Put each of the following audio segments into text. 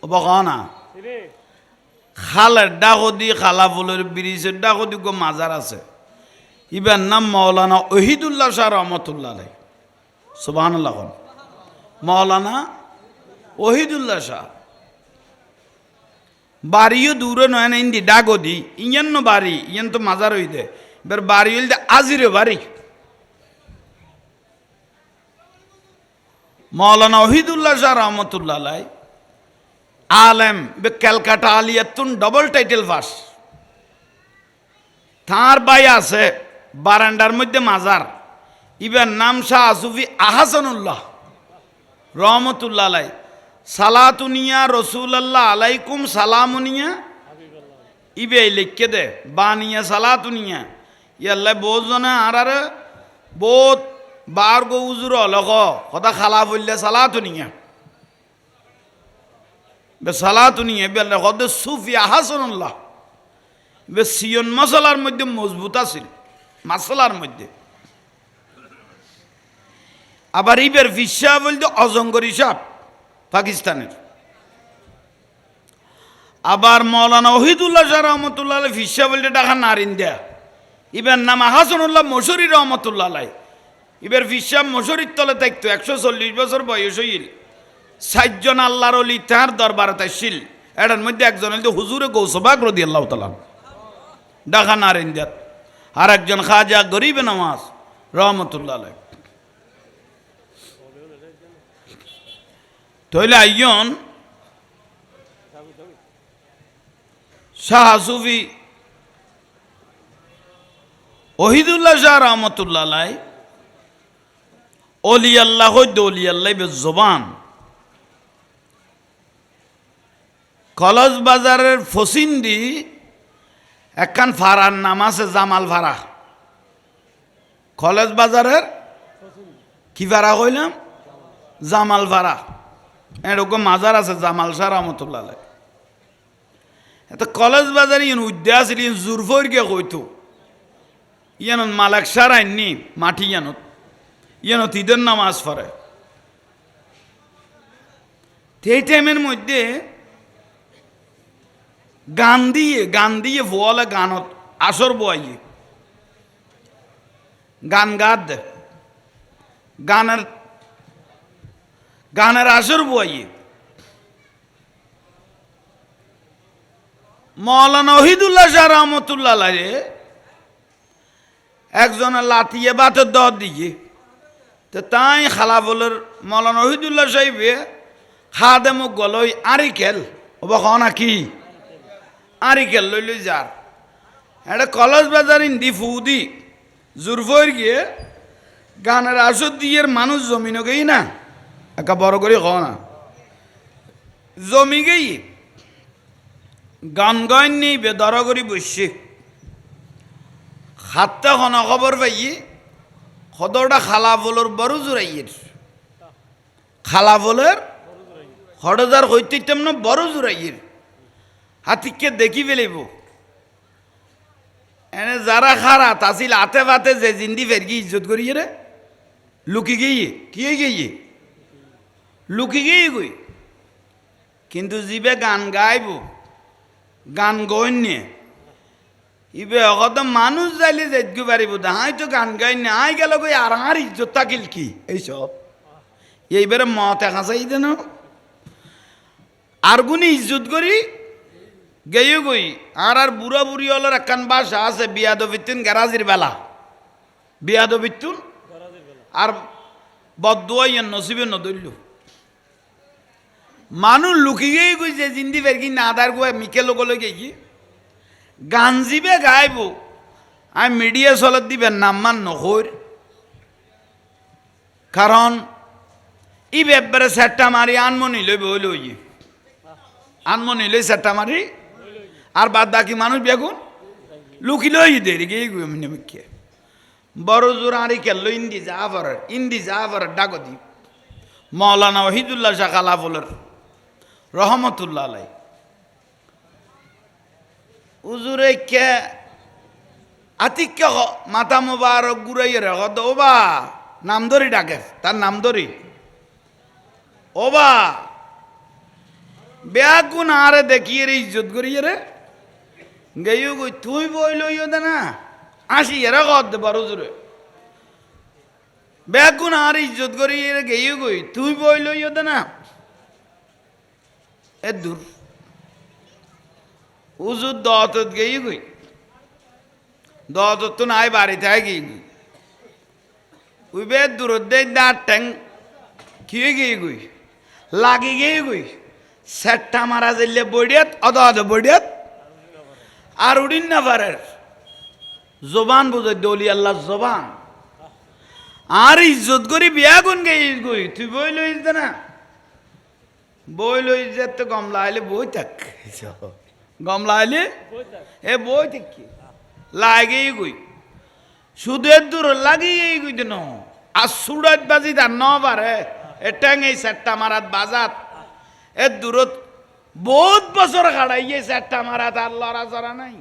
ও বকনা খালের ডাকদি খালাফুলের ব্রিজের ডাকদি গো মাজার আছে ইবার নাম মৌলানা ওহিদুল্লাহ শাহ রহমতুল্লাহ আলাই সুবহানাল্লাহ মৌলানা ওহিদুল্লাহ শাহ বাড়িও দূরে নয় না ইন্দি ডাগদি ইয়েন বাড়ি ইয়েন তো মাজার হইতে এবার বাড়ি হইলে আজিরে বাড়ি মৌলানা ওহিদুল্লাহ শাহ রহমতুল্লাহ আলাই আলেম বে ক্যালকাটা আলিয়াতুন ডবল টাইটেল পাস তার ভাই আছে বারান্ডার মধ্যে মাজার ইবার নাম শাহ আসুফি আহসানুল্লাহ রহমতুল্লাহ আলাই সালাতুনিয়া রসুল্লাহ আলাইকুম সালামুনিয়া ইবে লিখকে দে বানিয়া সালাতুনিয়া ইয়াল্লা বোঝনে আর বহুত বার গো উজুর লগ কথা খালা বললে সালাতুনিয়া বে সালাতুনিয়া বে কদ সুফি আহসানুল্লাহ বে সিয়ন মশলার মধ্যে মজবুত আছিল মাসলার মধ্যে আবার ইবের ফিসা বলতে অজঙ্গর হিসাব পাকিস্তানের আবার মৌলানা ওহিদুল্লাহ শাহ রহমতুল্লাহ ফিসা বলতে ঢাকা নারিন্দা ইবের নাম আহসানুল্লাহ মশরি রহমতুল্লাহ আলাই ইবের ফিসা মশরির তলে থাকতো 140 বছর বয়স হইল 60 জন আল্লাহর অলি তার দরবারে তাইছিল এটার মধ্যে একজন হইল হুজুরে গৌসবাগ রাদিয়াল্লাহু তাআলা ঢাকা নারিন্দা আর একজন খাজা গরিবে নওয়াজ রহমতুল্লাহ আলাই তইলে আইয়ন শাহ সুফি ওহিদুল্লাহ শাহ রহমতুল্লাহ আলাই অলি আল্লাহ অলি আল্লাহ বেজবান কলেজ বাজারের ফসিন্দি একখান ফারার নাম আছে জামাল ফারা কলেজ বাজারের কি ফারা কইলাম জামাল ফারা এরকম মাজার আছে জামাল শাহ রহমতুল্লাহ আলাই এত কলেজ বাজারে ইন উদ্যা আছিল ইন জুরফর গিয়ে কইতো ইয়ান মালাক সার আইননি মাটি ইয়ানত ঈদের নামাজ পড়ে সেই টাইমের মধ্যে গান দিয়ে ভোয়ালে গানত আসর বইয়ে গান গাদ দে গানের আসর বইয়ে মৌলানা ওহিদুল্লাহ শাহ রহমতুল্লাহ আলাই একজনের লাতিয়ে বাতের দর দিয়ে তো তাই খালাফলের মৌলানা ওহিদুল্লাহ সাহেবে খাদেম গলই আরিকেল ওবা কনা কি আরিকেল লইল যার এটা কলেজ বাজার ইন্দি ফুদি জুরফর গিয়ে গানের আসর দিয়ে মানুষ জমিনও গেই না একা বড় করে না জমি গেই গান গান নেই বেদর করি বসছে হাতটা খনা খবর পাইয়ে খদরটা খালাফলের বড় জোরাইয়ের খালাফলের হড়দার হইতে তেমন বড় জোরাইয়ের হাতিকে দেখি ফেলিব এনে যারা খারা তাছিল আতে বাতে যে জিন্দি ফেরকি ইজ্জত করিয়ে রে লুকি গিয়ে কি গিয়ে লুকি গিয়ে গই কিন্তু জিবে গান গাইব গান গইনে ইবে অগত মানুষ যাইলে যেতে পারিব হাই তো গান গাইনে আই গেল কই আর ইজ্জত থাকিল কি এইসব এইবারে মত একা চাই দেন আর গুনি ইজ্জত করি গেয়ে গই আর বুড়া বুড়ি হলার একখান বাসা আছে বিয়াদবিতুন গ্যারাজির বেলা বিয়াদবিতুন আর বদুয়াই নসিবে নদইল মানুষ লুকি গিয়ে গই যে জিন্দি ফেরকি না দার গুয়া মিকে লোকলে গিয়ে গান জিবে গাইব আমি মিডিয়া চলত দিবেন নাম্মান নহর কারণ ই ব্যাপারে সেটটা মারি আনমনি লইবে হইলে ওই আনমনি লই সেটটা মারি আর বাদ বাকি মানুষ বেগুন লুকি লই দেরি গিয়ে মিকে বড় জোর আরি কেলো ইন্দি জাফর ডাকদি মৌলানা ওহিদুল্লাহ শাহ খালাফলের রহমতুল্লাহ আলাই উজুরে কে আতিক মাথা মোবারক ঘুরাইয়ে রে কত ওবা নাম ধরি ডাকে তার নাম ধরি ওবা বেয়াগুন আরে দেখিয়ে রে ইজ্জত করিয়ে রে গেইও গই তুই বই লইও দে না আসি এরা কর দে বড় জোরে বেয়াগুন আর ইজ্জত করিয়ে রে গেইও গই তুই বই লইও দে না এ দূর উজুর দত গেইও গই দত তো নাই বাড়িতে আয় গিয়ে গই ওই বে দূর দে দাঁত ট্যাং কি গিয়ে গই লাগি গিয়ে গই সেটটা মারা যাইলে বড়িয়াত অদ বড়িয়াত আর উড়িন না পারে জবান বুঝে দলি আল্লাহ জবান আর ইজ্জত করি বিয়া গুন গে গই তুই বই লইস দে না বই লইস যে তো গমলা আইলে বই থাক গমলা আইলে এ বই থাক কি লাগে গই সুদের দূর লাগিয়ে গই দেন আর সুরাত বাজি তার ন পারে এ ট্যাঙ্গেই সেটটা মারাত বাজাত এর দূরত বহুত বছর খাড়াইয়ে সেটটা মারাত আর লড়া চড়া নাই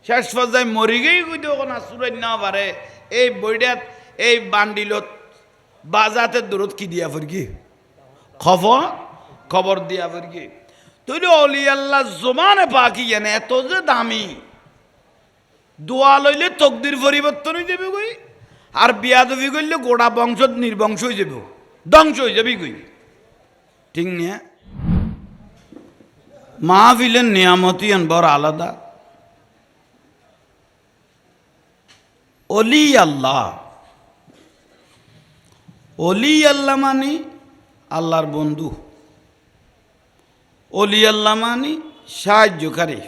শেষ পর্যায়ে মরি গেই গুই ওখানে সুরাত না পারে এই বইটাত এই বান্ডিলত বাজাতে দূরত কি দিয়া ফিরকি খবর দিয়া ফিরকি তুই অলি আল্লাহ জমানে পাকি এনে এত যে দামি দোয়া লইলে তকদির পরিবর্তন হয়ে যাবে গই আর বিয়াদবি করলে গোটা বংশ নির্বংশ হয়ে যাবে ধ্বংস হয়ে যাবি গই ঠিক নিয়ে মাহফিলের নিয়ামতি বড় আলাদা অলি আল্লাহ মানে আল্লাহর বন্ধু অলি আল্লাহ মানে সাহায্যকারী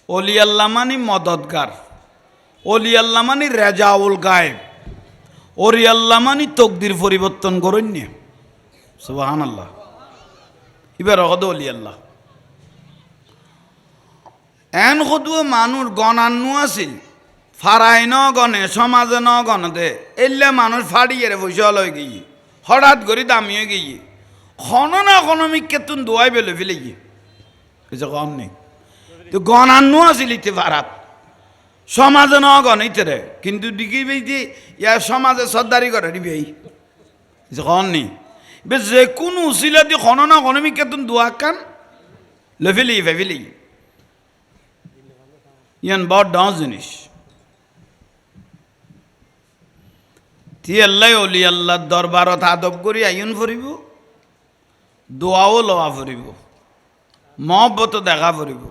অলি আল্লাহ মানে মদতগার অলি আল্লাহ মানে রেজাউল গায়েব অলি আল্লাহ মানে তকদির পরিবর্তন করেন নি সুবহানাল্লাহ এবার অলি আল্লাহ এন সদুও মানুষ গণান্নু আছিল ফারাই ন গণে সমাজে ন গণতে এলে মানুষ ফাড়িয়ে পয়সা লয় গিয়ে হঠাৎ করে দামিয়ে গিয়ে খনন ইকোনমিক কেতুন দোয়াই বেলে ফেলে গিয়ে কম নেই তো গণান্নু আছিল ইতে ফারাত সমাজে ন গণিতে রে কিন্তু দিকে বেঁধে ইয়ার সমাজে সর্দারি করে দিবি কম নেই বেশ যে কোনো উচিলা দিয়ে খনন ইকোনমিক কেতুন দোয়া কান লেফেলি ফেফেলি ইয়ান বড় ডাঁস জিনিস তি আল্লাহ অলি আল্লাহ দরবারত আদব করি আইন ফুরিব দোয়াও লওয়া ফুরিব মহব্বত দেখা ফুরিব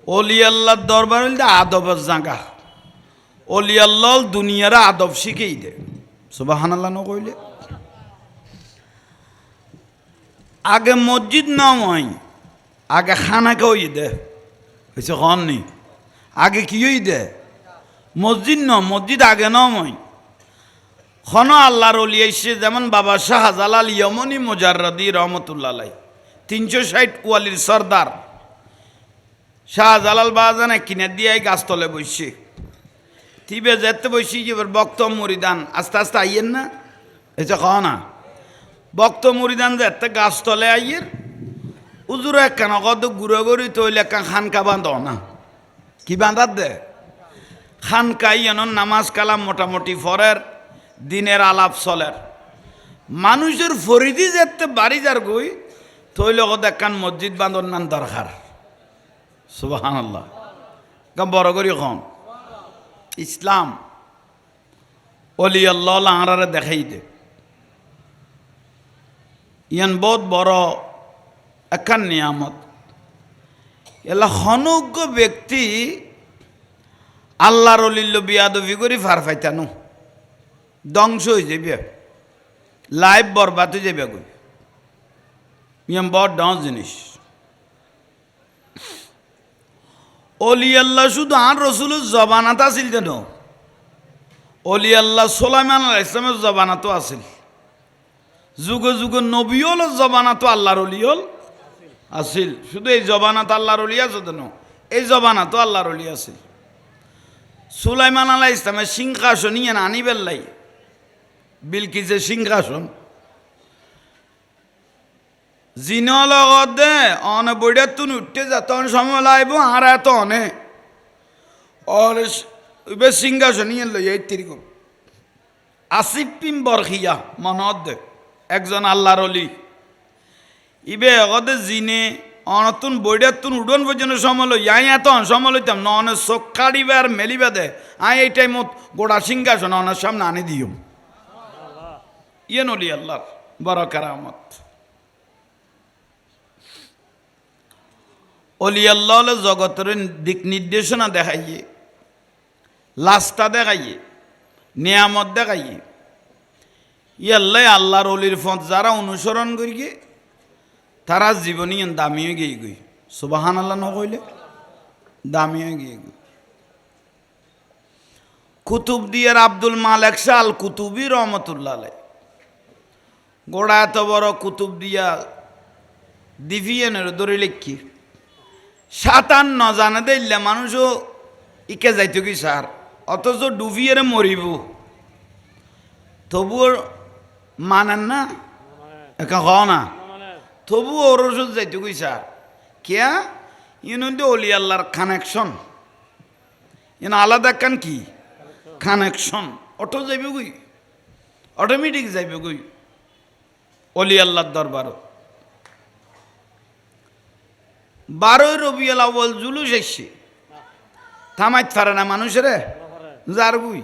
অলি আল্লাহ দরবার হইলে আদবের জাগা অলি আল্লাহ দুনিয়ার আদব শিখেই দে সুবহানাল্লাহ নকইলে আগে মসজিদ নয় আগে খানাকে ওই দে হয়েছে কন নি আগে কি হই দে মসজিদ মসজিদ আগে নয় খন আল্লাহর অলি এসে যেমন বাবা শাহজালাল ইয়মনি মুজাররদি রহমতুল্লাহ 360 ওয়ালির সর্দার শাহজালাল বাজানে কিনে দিয়ে গাছতলে বসছে তিবে যেতে বসি যে বক্ত মুরিদান আস্তে আস্তে আইয়েন না এসে খ না বক্ত মুরিদান যেতে গাছতলে আইয়ের উজুর একখান কত গুঁড়ো গুড়ি তৈল একখান খানকা বাঁধ না কি বাঁধার দে খানকাই এন নামাজ কালাম মোটামুটি ফরের দিনের আলাপ চলের মানুষের ফরিদি যেতে বাড়ি যার গই তৈল কত একখান মসজিদ বাঁধন নান দরকার সুবহানাল্লাহ বড় করি কম ইসলাম অলি আল্লাহ আঁড়ারে দেখাই দে ইয়ান বহুত বড় একখান নিয়ামত এলা হনুজ্ঞ ব্যক্তি আল্লাহর অলিল্য বিয়াদবি করি ফার ফাইতানো ধ্বংস হয়ে যাবে লাইফ বরবাদ হয়ে যাবে গই ইয়াম বড় ডাঁস জিনিস অলি আল্লাহ শুধু আর রসুলের জবানাত আছিল যেন অলি আল্লাহ সুলাইমান আলাইহিস সালামের জবানাতও আছিল যুগে যুগে নবীল জবানাতো আল্লাহর অলিয়ল আছিল শুধু এই জবানাত আল্লাহর অলি আছে যেন এই জবানাতো আল্লাহর অলি আছিল সুলাইমান আলাইহিস সালামের সিংহাসন ইয়ান আনিবেল্লাই বিলকিসের সিংহাসন জিন লগত দে অনে বইটা তুন উঠতে যা তখন সময় লাগবো আর এত অনে সিংহাসন ইয়ে লই এই তিরকম আসিফ পিম বরখিয়া মনত দে একজন আল্লাহর অলি ইবে এগদে জিনে অনতুন বৈডাতুন উডন পর্যন্ত সমল ইয়াই এত সমল হইতাম ন অনেক চোখ কাড়িবে আর মেলিবে দে আই এই টাইমত গোড়া সিংহাসন অনেক সামনে আনি দিও ইয়ে নলি আল্লাহ বড় কারামত অলি আল্লাহ জগতের দিক নির্দেশনা দেখাইয়ে লাস্তা দেখাইয়ে নিয়ামত দেখাইয়ে ইয়াল্লাই আল্লাহর অলির পথ যারা অনুসরণ করিয়ে তারা জীবনী দামি হয়ে গিয়ে গই সুবাহান আল্লাহ নকইলে দামি হয়ে গিয়ে গই কুতুবদিয়ার আব্দুল মালেক শাহ আল কুতুবি রহমতুল্লাহ আলাই গোড়া এত বড় কুতুবদিয়া দিভিয়ানের ধরে লিখি 57 জানে দিল্লা মানুষও ইকে যাইত কি স্যার অথচ ডুবিয়ে মরিব তবুও মানেন না একা হ না তবুও ওর ওষুধ যাইত কি স্যার কেয়া ইউন অলি আল্লাহর কানেকশন ইন আলাদা কান কি কানেকশন অটো যাইবে গই অটোমেটিক যাইবে গই অলি আল্লাহর দরবারত 12 রবিউল আউয়াল জুলুস এসছে থামাইত পারে না মানুষের যার গুই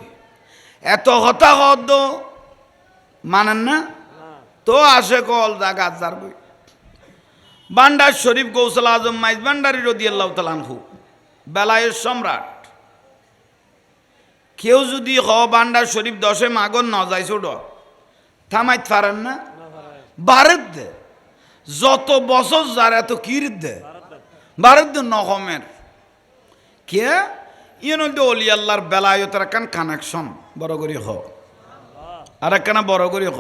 এত হতা হদ মানেন না তো আসে কল জাগা যার গুই বান্ডার শরীফ গৌসল আজম মাইজ ভান্ডারী রাদিয়াল্লাহু তাআলা আনহু বেলায়ের সম্রাট কেউ যদি হ বান্ডার শরীফ 10 মাগন ন যায় ছোট থামাইত পারেন না ভারত দে যত বছর যার এত কিরিত দে ভারত দে নহমের কে ইয়েন অলি আল্লাহর বেলায়তের কান কানেকশন বড় করি হ আর একখানা বড় করি হ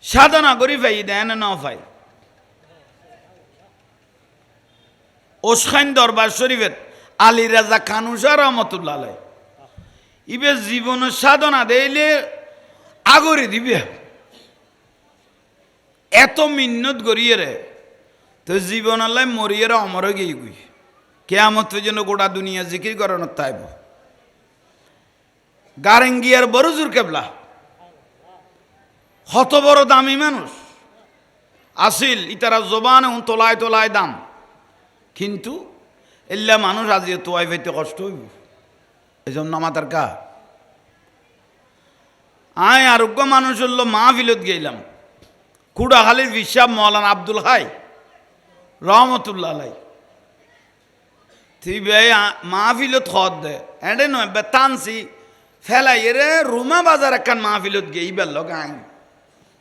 সাধনা করি ভাই দেন ন ভাই ওসখান দরবার শরীফের আলী রাজা খানুসা রহমতুল্লাহ আলাই ইবে জীবন সাধনা দেইলে আগরে দিবে এত মিন্নত করিয়ে রে তো জীবন আল্লাহ মরিয়ে অমর গিয়ে গুই কেয়ামত পর্যন্ত গোটা দুনিয়া জিকির করানোর তাইব গারেঙ্গিয়ার বড় জোর কেবলা হত বড় দামি মানুষ আসিল ইতারা জবান তোলায় তোলায় দাম কিন্তু এল্লা মানুষ আজ তোয়াই ভাইতে কষ্ট হইব এই জন্য আমাদের কা আয় আরোগ্য মানুষ হল মাহফিলত গেলাম কুড়াখালীর বিশ্বাব মৌলানা আব্দুল হাই রহমতুল্লাহ আলাই তুই বে মাহফিলত খদ দে এডে নয় বেতানসি ফেলাই রে রোমা বাজার একখান মাহফিলত গেই বেল গাই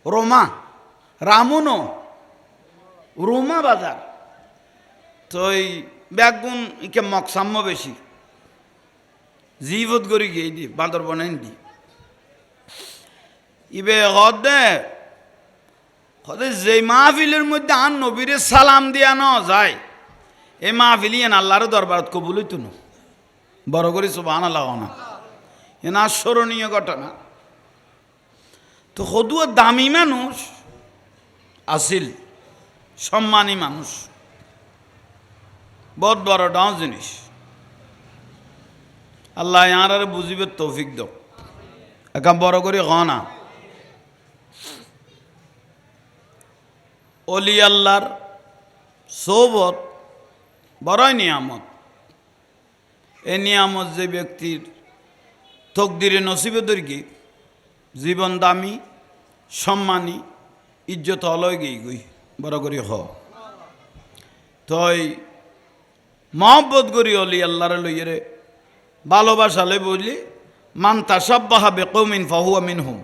রোমা রামুনো রোমা বাজার তো এই ব্যাগুন ইকে মকসাম্য বেশি জীবত করি গিয়ে দি বাঁদর বনেন দি ইবে হদ দে হদে যে মাহফিলের মধ্যে আন নবীরে সালাম দিয়া ন যায় এই মাহফিলি এন আল্লাহর দরবারত কবুল হইতো না বড় করে সুবহানাল্লাহ না এন আস্মরণীয় ঘটনা তো হদুয়া দামি মানুষ আসিল সম্মানী মানুষ বহুত বড় ডাও জিনিস আল্লাহ ইয়ার আর বুঝিবে তৌফিক দাও একা বড় করে হ না অলি আল্লাহর সৌবত বড়ই নিয়ামত এই নিয়ামত যে ব্যক্তির তকদিরে নসিবে দর্গি জীবন দামি সম্মানী ইজ্জত অলয় গই গই বড় করি হ তই মহব্বত করি অলি আল্লাহরে লইয়ে ভালোবাসা লই বললি মান তাসাব্বাহা বিকৌমিন ফাহুয়া মিনহুম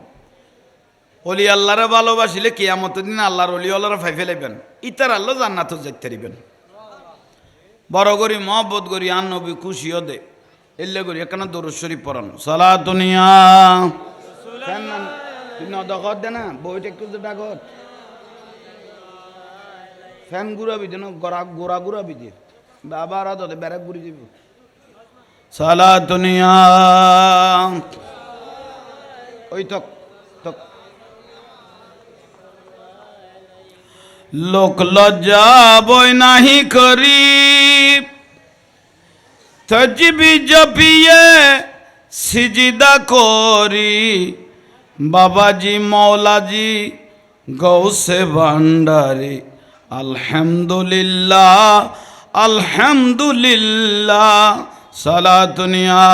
অলি আল্লাহরে ভালোবাসিলে কিয়ামতের দিন আল্লাহর অলি আল্লাহরে ফাই ফেলাইবেন ইতার আল্লাহ জান্নাতও যাইতে দিবেন বড় করি মহব্বত করি আন নবী খুশিও দে এলে করি এখানে দরুদ শরীফ পড়ান সালাতুনিয়া ফ্যান না দখত দে না বইটা একটু ডাকত ফ্যান ঘুরাবি দেন গোড়া ঘুরাবি দিয়ে বাবার আদতে ব্যারাক ঘুরি দিব সালাতুনিয়া ওই তক তক লোক লজ্জা বই নাহি করি তজবি জপিয়ে সিজদা করি বাবাজি মৌলাজি গৌসে ভান্ডারি আলহামদুলিল্লাহ আলহামদুলিল্লাহ সালাতুনিয়া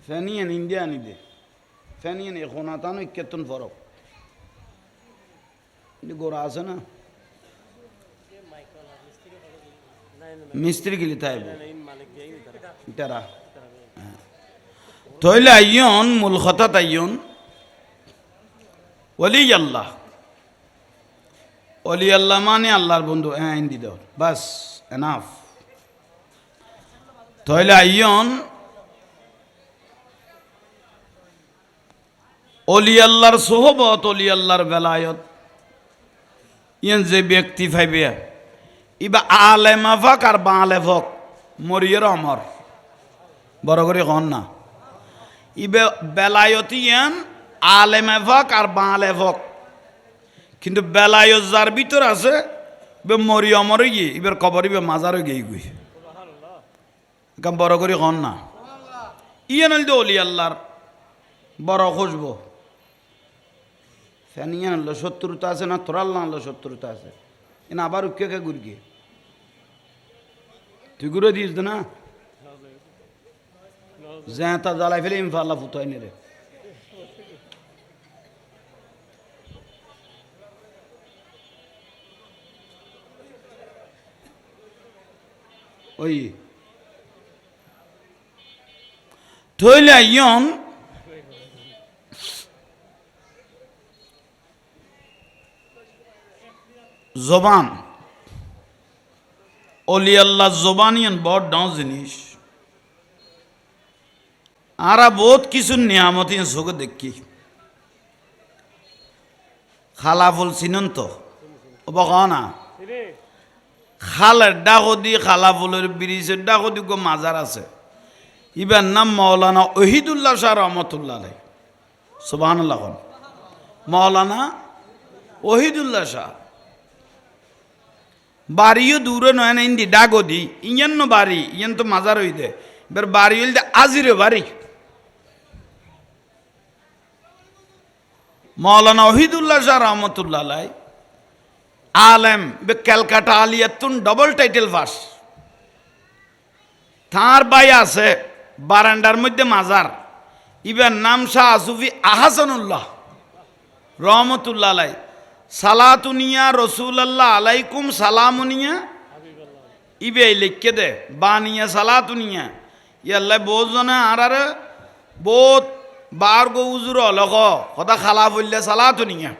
ফেনিয়ান ইন্ডিয়া নিদে ফেনিয়ান এখন আতানো কেতন ফরক গোড়া আছে না মিস্ত্রি গিলি তাই তারা তইলে আইয়ন মূল কথা তাইয়ন ওলি আল্লাহ ওলি আল্লাহ মানে আল্লাহর বন্ধু হিন্দি দাও বাস এনাফ তইলে আইয়ন অলি আল্লাহর সোহবত অলি আল্লাহর বেলায়ত ইয়ান যে ব্যক্তি ফাইবে ইবা আলেমা ফক আর বালে ফক মরিয়ের অমর বড় করে কন না ইবে বেলায়তি ইয়ান আলেমা ফক আর বালে ফক কিন্তু বেলায়ত যার ভিতর আছে বে মরি অমরে গিয়ে ইবের কবর ইবে মাজারও গিয়ে গুই বড় করে কন না ইয়ান হইল অলি আল্লাহর বড় খুশবো ফ্যানিয়ান হলো শত্রুতা আছে না তোরাল না হলো শত্রুতা আছে এনে আবার উকে কে ঘুর গিয়ে তুই ঘুরে দিস না জ্যাঁতা জ্বালাই ফেলে ইমফাল্লা ফুতাই নে রে ওই থইলে ইয়ন জবান অলি আল্লাহ জবানিয়ান বড় ডাও জিনিস আরা বহুত কিছু নিয়ামত চোখে দেখি খালাফুল চিনন তো না খালের ডাকদি খালাফুলের ব্রিজের ডাকদি গো মাজার আছে ইবার নাম মৌলানা ওহিদুল্লাহ শাহ রহমতুল্লাহ আলাই সুবহানাল্লাহ মৌলানা ওহিদুল্লাহ শাহ বাড়িও দূরে নয় না ইন্দি ডাগো দি ইয়ান বাড়ি ইয়ান তো মাজার হই দে এবার বাড়ি হইল আজিরে বাড়ি মৌলানা ওহিদুল্লাহ শাহ রহমতুল্লাহ আলাই আলেম বে ক্যালকাটা আলিয়াতুন ডবল টাইটেল পাস তার ভাই আছে বারান্ডার মধ্যে মাজার ইবার নাম শাহ আসুফি আহাসানুল্লাহ রহমতুল্লাহ আলাই সালাতুনিয়া রসুল্লাহ আলাইকুম সালামুনিয়া ইবে লিখকে দে বানিয়া সালাতুনিয়া ইয়াল্লাই বোঝনে আর বহুত বার গো উজুর লখ কথা খালা বললে সালাতুনিয়া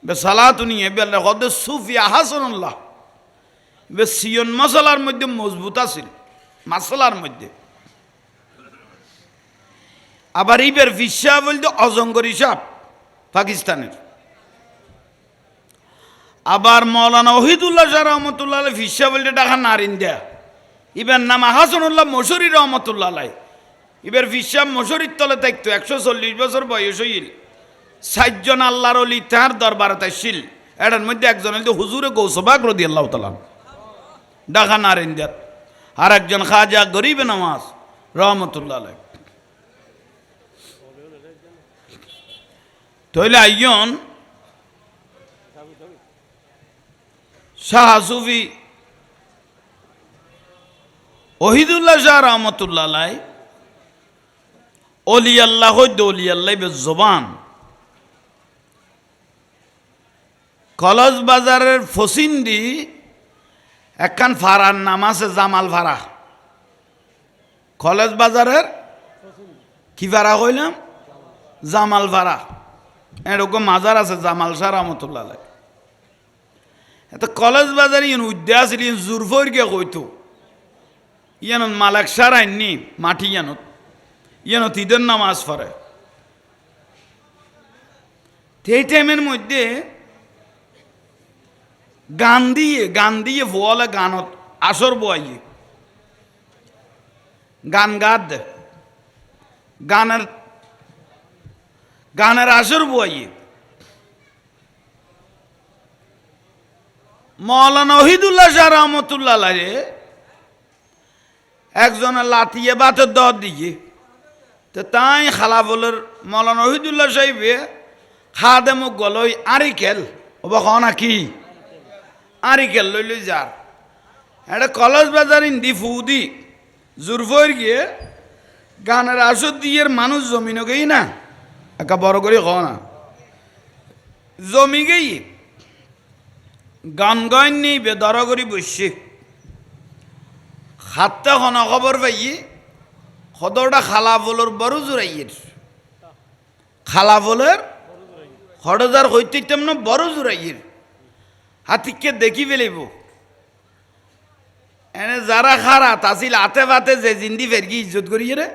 বে সালাতুনিয়া বে কদ সুফি আহাসানুল্লাহ বে সিয়ন মশলার মধ্যে মজবুত আছিল মাসলার মধ্যে আবার ইবের ফিসা বলতে অজঙ্গর হিসাব পাকিস্তানের আবার মৌলানা ওহিদুল্লাহ শাহ রহমতুল্লাহ ফিসা বলতে ডাকা নারিন দেয়া ইবের নাম হাসানুল্লাহ মশরি রহমতুল্লাহ আলাই ইবের ফিসা মশরির তলে থাকতো 140 বছর বয়স হইল 60 জন আল্লাহর অলি তার দরবারে তাইছিল এটার মধ্যে একজন হইল হুজুরে গৌসবাগ রাদিয়াল্লাহু তাআলা ডাকা নারিন দেয়া আর একজন খাজা গরিবে নওয়াজ রহমতুল্লাহ আলাই তইলে আইয়ন শাহ সুফি ওহিদুল্লাহ শাহ রহমতুল্লাহ আলাই অলি আল্লাহ হইদ অলি আল্লাহ বে জবান কলজ বাজারের ফসিন্দি একখান ফারার নাম আছে জামাল ফারা কলেজ বাজারের কি ফারা কইলাম জামাল ফারা এরকম মাজার আছে জামাল শাহ রহমতুল্লাহ আলাই এত কলেজ বাজারে ইন উদ্যা আছিল ইন জুরফর গিয়ে কইতো ইয়ান মালাক সার আইননি মাটি ইয়ানত ঈদের নামাজ পড়ে সেই টাইমের মধ্যে গান দিয়ে ভোয়ালে গানত আসর বইয়ে গান গাদ গানের আসর বইয়ে মৌলানা ওহিদুল্লাহ শাহ রহমতুল্লাহ আলাইহি একজনের লাথিয়ে বাতের দর দিয়ে তো তাই খালাফলের মৌলানা ওহিদুল্লাহ সাহেবে খাদে মুখ গলই আরিকেল ওবা কনা কি আরিকেল লই লই যার এটা কলেজ বাজার ইন্দি ফুদি জুরফর গিয়ে গানের আসর দিয়ে মানুষ জমিনও গেই না একা বড় করে খ না জমি গেই গান গান নেই বেদর করি বসছে হাতটা খন খবর পাইয়ে সদরটা খালাফলের বড় জোরাইয়ের খালাফলের হরদার হইতে তেমন বড় জোরাইয়ের হাতিকে দেখি ফেলিব এনে যারা খারা তাছিল আতে ফাতে যে জিন্দি ফেরকি ইজ্জত করিয়ে রে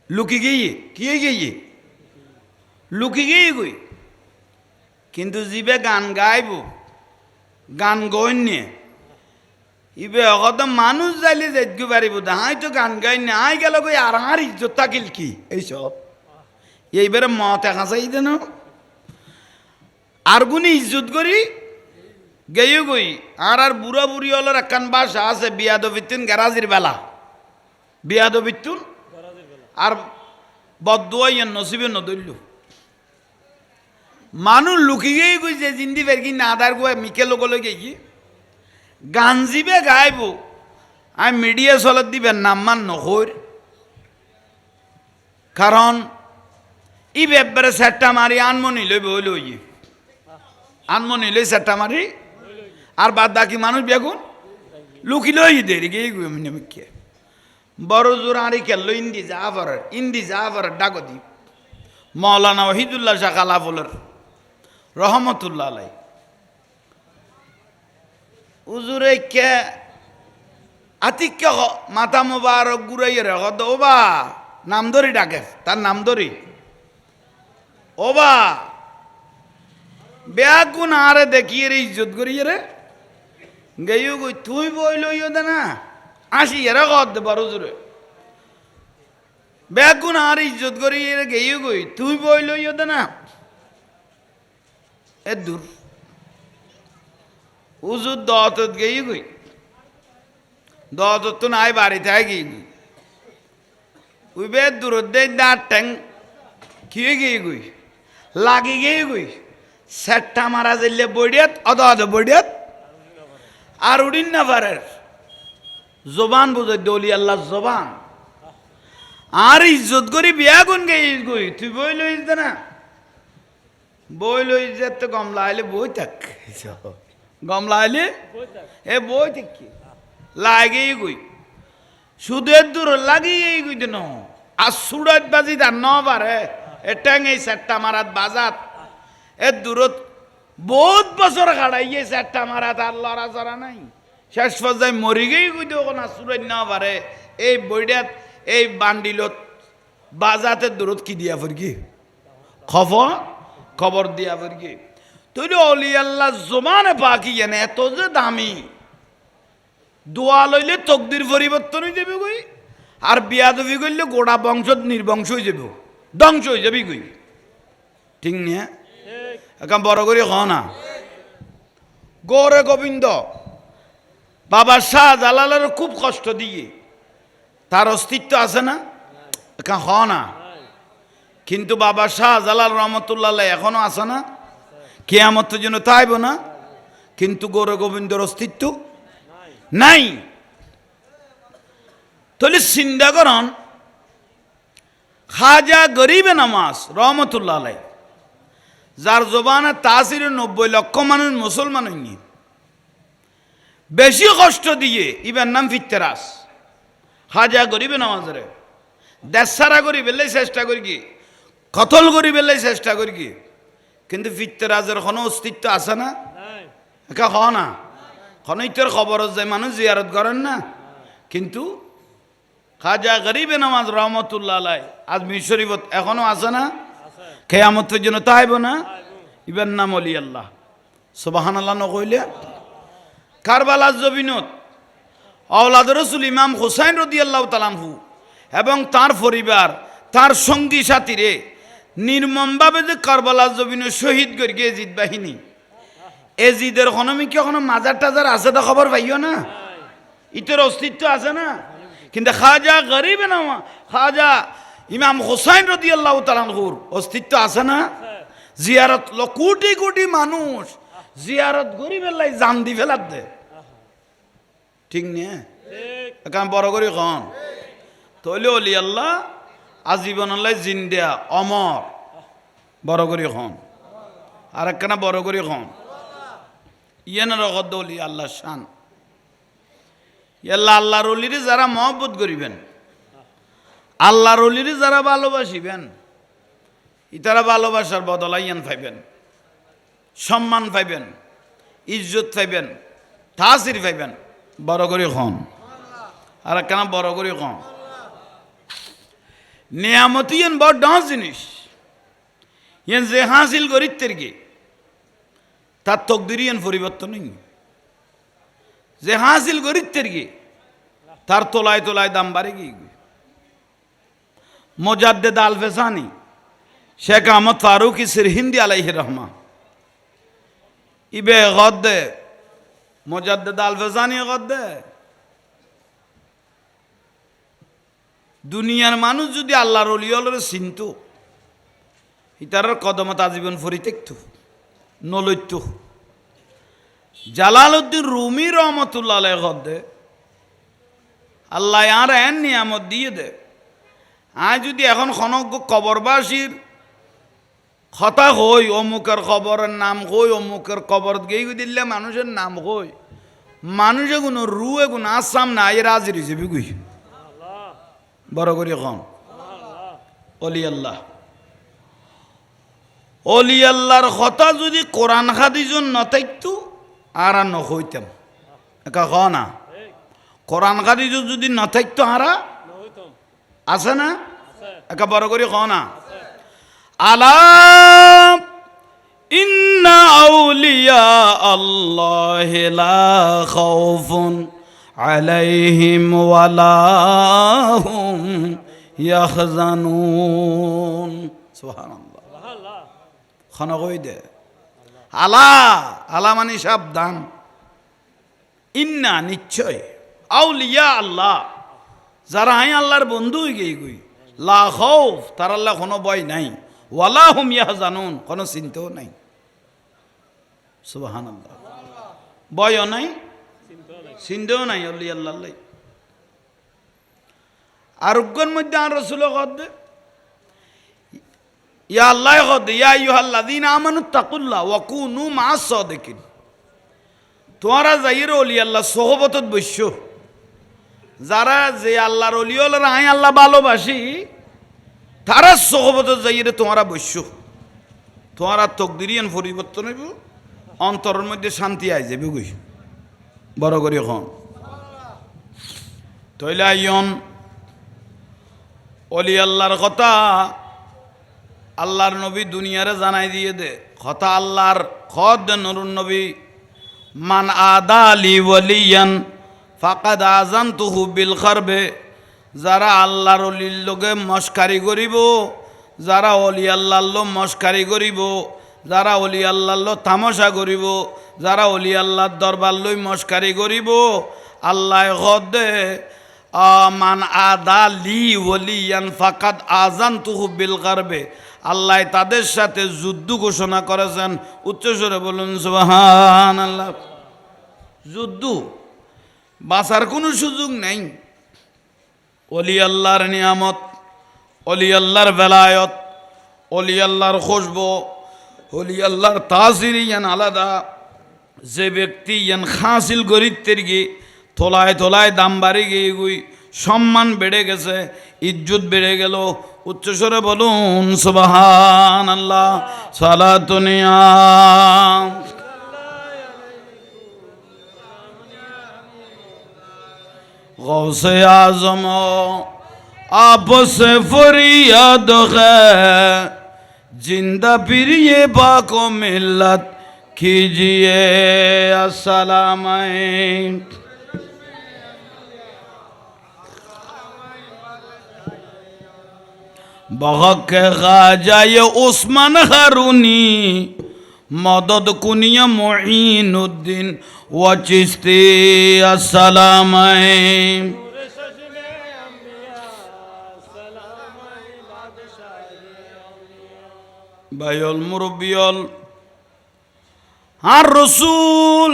লুকি গিয়ে কি গিয়ে লুকি গিয়ে গই কিন্তু জিবে গান গাইব গান গইনে ইবে অগত মানুষ যাইলে যেতে পারিব হাই তো গান গাইনে আই গেল কই আর ইজ্জত থাকিল কি এইসব এইবারে মত একাশাই দেন আর গুনি ইজ্জত করি গেয়ে গই আর বুড়া বুড়ি হলার একখান বাসা আছে বিয়াদবিতুন গ্যারাজির বেলা বিয়াদবিতুন আর বদুয়াই নসিবে নদল্য মানুষ লুকি গিয়ে গই যে জিন্দি ফেরকি না দার গোয়া মিকে লোকলে গিয়ে গান জিবে গাইব আমি মিডিয়া চলত দিবেন নাম্মান নহর কারণ ই বেবরে সেটটা মারি আনমনি লইব লই আনমনি লই সেটটা মারি আর বাদ বাকি মানুষ বেগুন লুকি লই দেরি গিয়ে মিকে বড় জোর আরি খেললো ইন্দি জাফর ডাকদি মৌলানা ওহিদুল্লাহ শাহ খালাফলের রহমতুল্লাহ আলাই উজুরে কে আতিক মাথা মোবারক গুড়াইয়ে রেখ ওবা নাম ধরি ডাকে তার নাম ধরি ওবা বেগুন আরে দেখিয়ে রে ইজ্জত করিয়ে রে গেইও গই তুই বই লইও দে না আসি এরা কদ বড় জোরে বেগুন আর ইজ্জত করিয়ে রে গেইও গই তুই বই লইও দে না এ দূর উজুর দত গেই গই দত তো নাই বাড়িতে গিয়ে গই ওই বে দূর দে দাঁত ট্যাং কিয়ে গিয়ে গই লাগি গিয়ে গই সেটটা মারা যাইলে বডিয়াত অদ বডিয়াত আর উড়িন না পারে জবান বুঝে দলি আল্লাহ জবান আর ইজ্জত করি বিয়া গুন গেই গই তুই বই লইস দে না বই লই যে তো গমলা আইলে বই থাক গমলা আইলে এ বই থাক লাগেই গই সুদের দূর লাগিয়েই গই দেন আর সুরত বাজি তার ন পারে এ ট্যাঙে সেটটা মারাত বাজাত এ দূরত বহুত বছর কাটাইয়ে সেটটা মারাত আর লড়া চড়া নাই শেষ পর্যায়ে মরি গেই গই দেব না সুরত না পারে এই বইটাত এই বান্ডিলত বাজাতে দূরত কি দিয়া ফরকি খবর দিয়া ফরকি তুই অলি আল্লাহ জমানে পাকি এনে এত যে দামি দোয়া লইলে তকদির পরিবর্তন হয়ে যাবে গই আর বিয়াদবি করলে গোড়া বংশ নির্বংশ হয়ে যাবে ধ্বংস হয়ে যাবি গই ঠিক নিয়ে এখন বড় করে খ না গৌরে গোবিন্দ বাবা শাহজালালের খুব কষ্ট দিয়ে তার অস্তিত্ব আছে না এখন খ না কিন্তু বাবা শাহজালাল রহমতুল্লাহ এখনো আছে না কিয়ামতের জন্য তাইব না কিন্তু গৌর গোবিন্দর অস্তিত্ব নাই তাহলে চিন্তা করন খাজা গরিবে নামাজ রহমতুল্লাহ আলাই যার জবানে তাসির 90 লক্ষ মানুষ মুসলমান হয়নি বেশি কষ্ট দিয়ে ইবার নাম ফিত্তেরাস খাজা গরিবে নামাজ রে দেশ সারা করি বেলে চেষ্টা করি কি কতল করি বেলে চেষ্টা করি কি কিন্তু ফিত্তেরাজের কোনো অস্তিত্ব আছে না একা হ না খনইতের খবর যায় মানুষ জিয়ারত করেন না কিন্তু খাজা গরিবে নামাজ রহমতুল্লাহ আলাই আজমির শরীফত এখনো আছে না কেয়ামতের জন্য তাইব না ইবেন নাম অলি আল্লাহ সুবহানাল্লাহ নকইলে কারবালার জমিনত আওলাদ রসুল ইমাম হুসাইন রাদিয়াল্লাহু তাআলা আনহু এবং তার পরিবার তার সঙ্গী সাথীরে নির্মমভাবে যে কারবালার জমিনে শহীদ করে এজিদ বাহিনী এজিদের হনমি কি এখনো মাজার টাজার আছে তো খবর পাইও না ইতের অস্তিত্ব আছে না কিন্তু খাজা গরিব না, খাজা ইমাম হোসাইন রাদিয়াল্লাহু তাআলা আনহুর অস্তিত্ব আছে না? জিয়ারত কোটি কোটি মানুষ জিয়ারত গরিবের লাই জান দি ফেলার দে, ঠিক নিয়ে কাম বড় করি খন তৈলে অলি আল্লাহ আজীবন আল্লাহ জিন্দা অমর বড় করি খন আর একখানা বড় করি খন ইয়েন রগদ অলি আল্লাহ শান ইয়াল্লাহ আল্লাহর অলিরে যারা মহব্বত করিবেন, আল্লাহর অলিরে যারা ভালোবাসিবেন, ইতারা ভালোবাসার বদলাইয়ান পাইবেন, সম্মান পাইবেন, ইজ্জত পাইবেন, তাসির পাইবেন। বড় করি খন আর একখানা বড় করি খন নিয়ামতি ইয়েন বড় ডাঁস জিনিস ইয়েন যে হাসিল করিতের গে তার তকদিরি ইয়েন পরিবর্তন নেই। যে হাসিল করিতের গে তার তোলায় তোলায় দাম বাড়ে গিয়ে মুজাদ্দিদ আল ফেসানি শেখ আহমদ ফারুকি সিরহিন্দি আলাইহির রহমা ইবে গদ্দে মুজাদ্দিদ আল ফেসানি গদ্দে দুনিয়ার মানুষ যদি আল্লাহর ওলিয়লরে চিনত ইতার কদমত আজীবন ফরি দেখত নলৈত। জালালউদ্দিন রুমি রহমতুল্লাহ আলাইহি গদ্দে আল্লাহ আর এন নিয়ামত দিয়ে দে, আয় যদি এখন খনক কবরবাসীর কথা হই অমুকের খবরের নাম হই অমুকের কবর গিয়ে দিলে মানুষের নাম হই মানুষে কোনো রু এগুন আসাম না এর হাজির হিসেবে গুই বড় করি এখন অলি আল্লাহ অলি আল্লাহর কথা যদি কোরআন হাদিসন নথাকতো আর নহইতাম একা খ না কোরআন হাদিস যদি নথাকতো আরা আছে না একা বড় করি খ না আলা ইন্না আউলিয়া আল্লাহি লা খাউফুন আলাইহিম ওয়ালা হুম ইয়াহজানুন। সুবহানাল্লাহ খানা কই দে আলা আলা মানে সাবধান, ইন্না নিশ্চয়, আউলিয়া আল্লাহ যারা আই আল্লাহর বন্ধু হয়ে গই গই লা খাউফ তার আল্লাহ কোনো ভয় নাই, ওয়ালা হুম ইয়াহজানুন কোনো চিন্তাও নাই। সুবহানাল্লাহ ভয়ও নাই চিন্তাও নাই অলি আল্লাহ। আরোগ্যের মধ্যে আর রাসূল কদে ইয়া আল্লাহ কদে ইয়া আইয়ুহাল্লাযীনা আমানুত্তাকুল্লাহ ওয়া কুনু মা'আস সাদিকিন। তোমরা যাইর অলি আল্লাহ সোহবতত বসছ, যারা যে আল্লাহর অলি হলরা আই আল্লাহ ভালোবাসি তারা সোহবতত যাইরে তোমরা বসছ, তোমরা তকদিরিয়ান পরিবর্তন হইব, অন্তরের মধ্যে শান্তি আই যাবে গই বড় করি এখন তইলে আইয়ন অলি আল্লাহর কথা আল্লাহর নবী দুনিয়ারে জানাই দিয়ে দে কথা আল্লাহর খদ নুরুন নবী মান আদালি ওয়ালিয়ান ফাকাদ আযানতুহু বিল খারবে। যারা আল্লাহর অলির লগে মস্কারি করিব, যারা অলি আল্লাহর লো মস্কারি করিব, যারা অলি আল্লাহর লো তামাশা করিব, যারা অলি আল্লাহর দরবার লই মস্কারি করিব আল্লাহ খদে মান আদালি ওয়ালিয়ান ফাকাদ আযানতুহু বিল খারবে। আল্লাহ তাদের সাথে যুদ্ধ ঘোষণা করেছেন। উচ্চস্বরে বলুন সুবহানাল্লাহ। যুদ্ধ বাঁচার কোনো সুযোগ নেই। অলি আল্লাহর নিয়ামত, অলি আল্লাহর বেলায়ত, অলি আল্লাহর খুশবু, অলি আল্লাহর তাসির ইয়ান আলাদা। যে ব্যক্তি ইয়ান হাসিল গরিতের গিয়ে তোলায় তোলায় দাম বাড়ি গিয়ে গুই, সম্মান বেড়ে গেছে, ইজ্জত বেড়ে গেল। উচ্চস্বরে বলুন সুবহানাল্লাহ। সালাতুন নিয়াম গৌসে আজম আপসে ফরিয়াদ है, जिंदा फिर ये बाको मिल्लत कीजिए अस्सलाम। बहक खाजा ये उस्मान हारूनी मदद कुनिया मुईनुद्दीन व चिश्ती अस्सलाम। ভাইল মুরব্বিয়ল, আর রসুল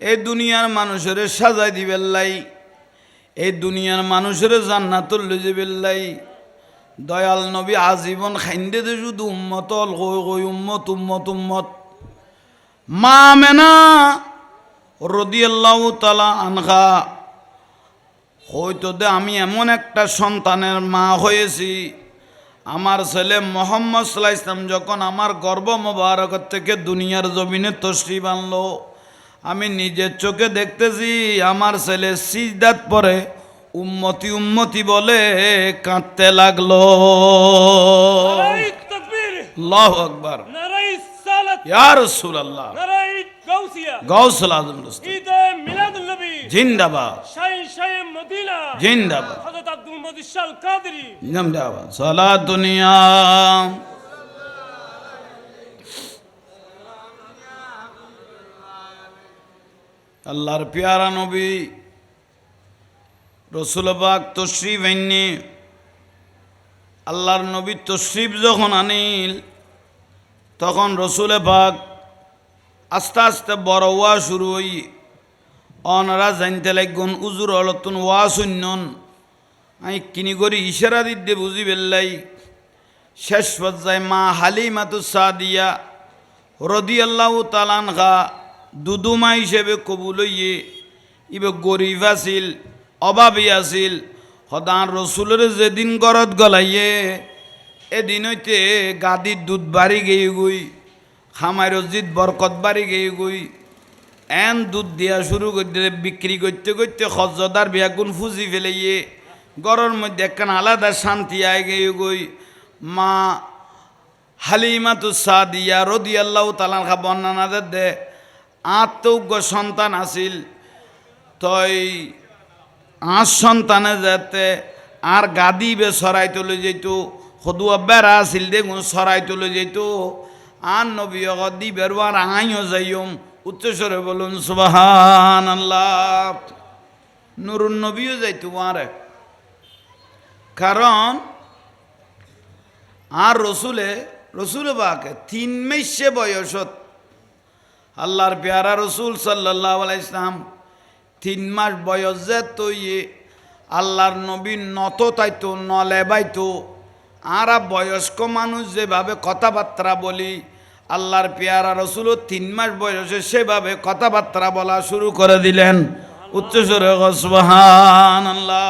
এই দুনিয়ার মানুষের সাজাই দিবেল্লাই, এই দুনিয়ার মানুষের জান্নাতুল লিজিবিল্লাই। দয়াল নবী আজীবন খাইন্দে দে শুধু উম্মত গই গই উম্মত উম্মত উম্মত। মা আমেনা রাদিয়াল্লাহু তাআলা আনহা হয়তো দে আমি এমন একটা সন্তানের মা হয়েছি, আমার ছেলে মুহাম্মদ সাল্লাল্লাহু আলাইহি ওয়াসাল্লাম যখন আমার গর্ভ মোবারক থেকে দুনিয়ার জমিনে তশরিফ আনলো, আমি নিজের চোখে দেখতেছি আমার ছেলে সিজদাত পরে উম্মতি উম্মতি বলে কাঁদতে লাগলো। নারায়ে তাকবীর, আল্লাহু আকবার, নারায়ে সালাত, ইয়া রাসূলুল্লাহ, নারায়ে গাউসিয়া, গাউসুল আজম রুস্তাম ঈদে মিলাদুন নবী জিন্দাবাদ, শাহে শাহে মদিনা জিন্দাবাদ, হযরত আব্দুল মজিদ শাল কাদরি জিন্দাবাদ। সালাত দুনিয়া আল্লাহর পেয়ারা নবী রসুল পাক তশরিফ আইনি, আল্লাহর নবী তশরিফ যখন আনিল তখন রসুল পাক আস্তে আস্তে বড় ওয়া শুরু হই। অনারা জানতে লাগুন উজুর অলতুন ওয়া শূন্যন, আমি কিনি করি ইশারা দিতে বুঝি বেল্লাই। শেষ পর্যায়ে মা হালিমাতুস সাদিয়া রাদিয়াল্লাহু তাআলা আনহা দুদুমা হিসেবে কবুল হইয়ে, ইবে গরিব আছিল, অভাবী আছিল, সদান রসুলের যেদিন গরত গলাইয়ে এদিন হইতে গাদির দুধ বাড়ি গিয়ে গই, খামাই রজিদ বরকত বাড়ি গিয়ে গই। এন দুধ দিয়া শুরু করতে বিক্রি করতে করতে হজ্জদার বিয়াগুন ফুজি ফেলাইয়ে গরর মধ্যে একখান আলাদা শান্তি আয় গিয়ে গই। মা হালিমাতুস সাদিয়া রাদিয়াল্লাহু তাআলা আনহা বর্ণনা দে আত্মজ্ঞ সন্তান আছিল, তই 8 সন্তানে যাতে আর গাদি বে সরাই তুলে যেত, সদুয়া বেড়া আছিল দেখুন সরাই তুলে যেত। আর নবী দি বেরোয়ার আইও যাইম, উচ্চস্বরে বলুন সুবহানাল্লাহ। নুরুন নবীও যাইতো আরে, কারণ আর রসুলে বাকে 3 মাসে বয়সত আল্লাহর পেয়ারা রসুল সাল্লাল্লাহু আলাইহি ওয়াসাল্লাম 3 মাস বয়স যে তৈয়ে আল্লাহর নবী নত তাইতো নলে বাইতো। আর বয়স্ক মানুষ যেভাবে কথাবার্তা বলি, আল্লাহর পেয়ারা রসুলও 3 মাস বয়সে সেভাবে কথাবার্তা বলা শুরু করে দিলেন। উচ্চস্বরে সুবহানাল্লাহ।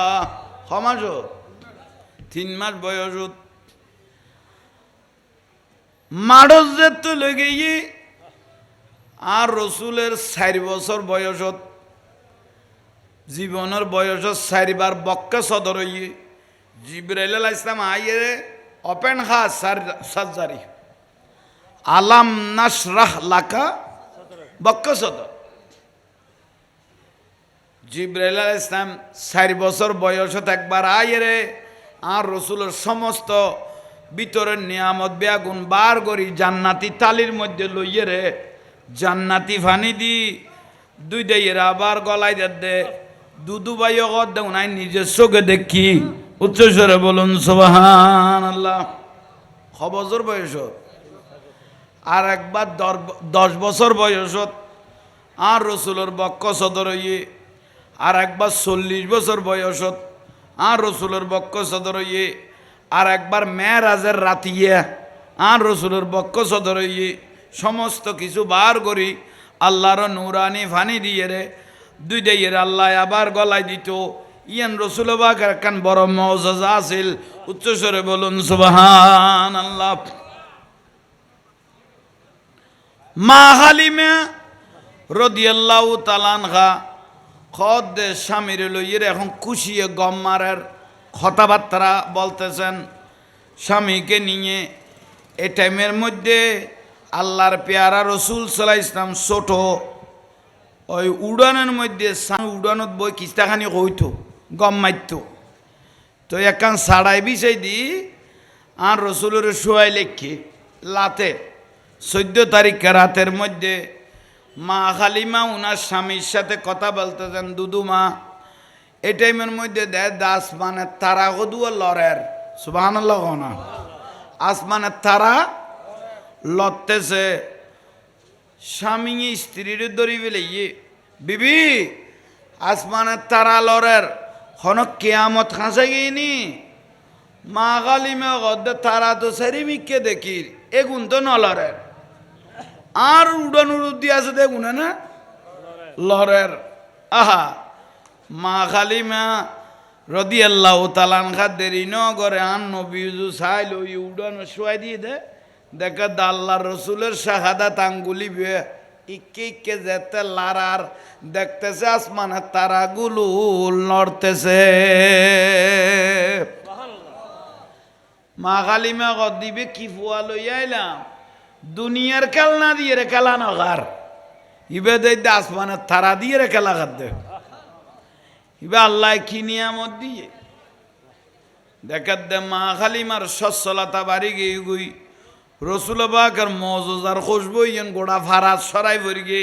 সমাজ 3 মাস বয়সত মাড়স যে তো লেগে আর রসুলের 4 বছর বয়সত, জীবনের বয়সত 4 বার বক্কা সদর হইয়ে জিবরাইল আলাইহিস সালাম আইয়ে ওপেন হা সার্জারি আলাম নাশরাহ লাকা বক্কা সদর। জিবরাইল আলাইহিস সালাম 4 বছর বয়সত একবার আইয়ে আর রসুলের সমস্ত ভিতরের নিয়ামত বেগুন বার করি জান্নাতি তালির মধ্যে লইয়ে রে জান্নাতি ফানি দি 2 দেয়ের আবার গলায় দে দুদু বাইও কর দেউ নাই নিজের চোখে দেখি। উচ্চস্বরে বলুন সুবহানাল্লাহ। 6 বছর বয়সত আর একবার 10 বছর বয়সত আর রসুলের বক্ষ সদর হইয়ে, আর একবার 40 বছর বয়সত আর রসুলের বক্ষ সদর হইয়ে, আর একবার মেরাজের রাতিয়ে আর রসুলের বক্ষ সদর হইয়ে সমস্ত কিছু বার করি আল্লাহর নুরানি ফানি দিয়ে রে 2 দেয়ের আল্লাহ আবার গলায় দিত। ইয়ান রসুল বাকের একখান বড় মুআজিজা আছিল। উচ্চস্বরে বলুন সুবহানাল্লাহ। মা হালিমা রাদিয়াল্লাহু তাআলা আনহা খদ স্বামীর লইয়ের এখন খুশিয়ে গম মারার কথাবার্তা বলতেছেন স্বামীকে নিয়ে। এই টাইমের মধ্যে আল্লাহর পেয়ারা রসুল সাল্লাল্লাহু আলাইহি ওয়াসাল্লাম ছোট, ওই উড়ানের মধ্যে উড়ানত বই কিস্তাখানি কইতো গম মারত, তো একখান সাড়াই বিষয় দি আর রসুলের শোয়াই লেখি লাতে 14 তারিখে রাতের মধ্যে মা হালিমা উনার স্বামীর সাথে কথা বলতেছেন। দুদুমা এই টাইমের মধ্যে দেয় আসমানের তারা কদুয়া লড়ের সুবহানাল্লাহ না, আসমানের তারা লড়তেছে স্বামী স্ত্রীর দড়ি ফেলে বিবি আসমানের তারা লড়ের হন কেয়ামত খাঁচা গিয়েনি মা গালিমে গদ্দে তারা তো সারি মিকে দেখি এগুন তো নলরের আর উড়ান উড়ুদ দিয়ে আছে দেখুন না লরের আহা মা খালিমা রদি আল্লাহ তালান খা দেরি ন করে আন নবীজু চাইল ওই উড়ানো শোয়াই দিয়ে দে দেখে দাল্লার রসুলের শাহাদাত আঙ্গুলি বিয়ে ইকে ইকে যেতে লারার দেখতেছে আসমানের তারাগুলো লড়তেছে মা খালিমা গদ দিবে কি ফুয়া লইয়া আইলাম দুনিয়ার খেলনা দিয়ে রে খেলা নগার ইবে দে আসমানের তারা দিয়ে রে খেলা খাদ্য ইবে আল্লাহ কি নিয়ামত দিয়ে দেখার দে মা খালিমার সচ্ছলতা বাড়ি গিয়ে গুই রসুল বাকের মজার খুশবু ইয়েন গোড়া ফারাজ সরাই ভরি গে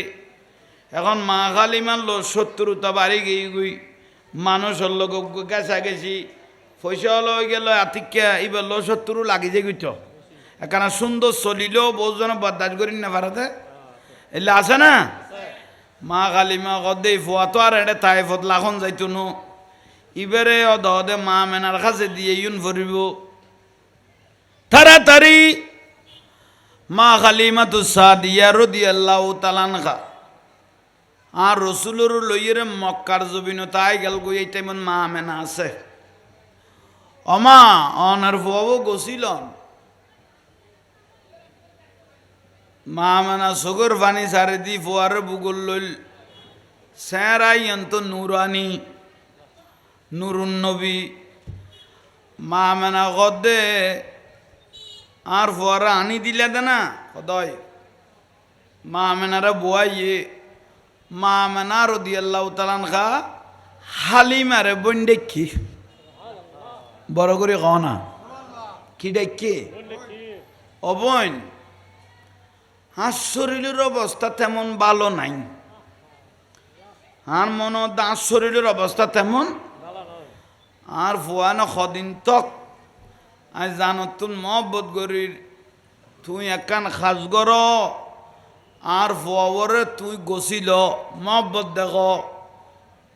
এখন মা খালিমার লো শত্রুতা বাড়ি গিয়ে গুই মানুষের লোক গেছা গেছি পয়সা লই গেল আতিকা এবার লো শত্রু লাগি যে গুইত এখানে সুন্দর চলিলেও বহুজন বরদাস করি না ভারতে এলে আছে না মা খালিমা কদে ফুয়া তো আর এটা তাই ফত লাখন যাইতো নো ইবারে অদে মা মেনার কাছে দিয়ে ইউন ভরিব তাড়াতাড়ি মা খালিমা তো সাদিয়া রাদিয়াল্লাহু তাআলা আনহা আর রসুলের লইয়ের মক্কার জবিন তাই গেল গই এই টাইমত মা মেনা আছে অমা অনার ফুয়াও গছিলন মা মেনা সগর পানি সারে দি ফুয়ার বুগল লইল স্যারাই অন্ত নুরানি নুরুন নবী মা মেনা গদে আর ফুয়ারা আনি দিলে দে না কদয় মা মেনারা বুয়াইয়ে মা মেনা রাদিয়াল্লাহু তাআলা আনহা হালিমারে বোন দেখি বড় করে কও না কি দেখি অবৈন হাঁস শরীরের অবস্থা তেমন ভালো নাই আর মনে দাঁত শরীরের অবস্থা তেমন আর ফুয়ানো সদিন তক আজ জানো তুন মহব্বত করির তুই একান খাস গর আর ফুয়াবরে তুই গছিল মহব্বত দেখ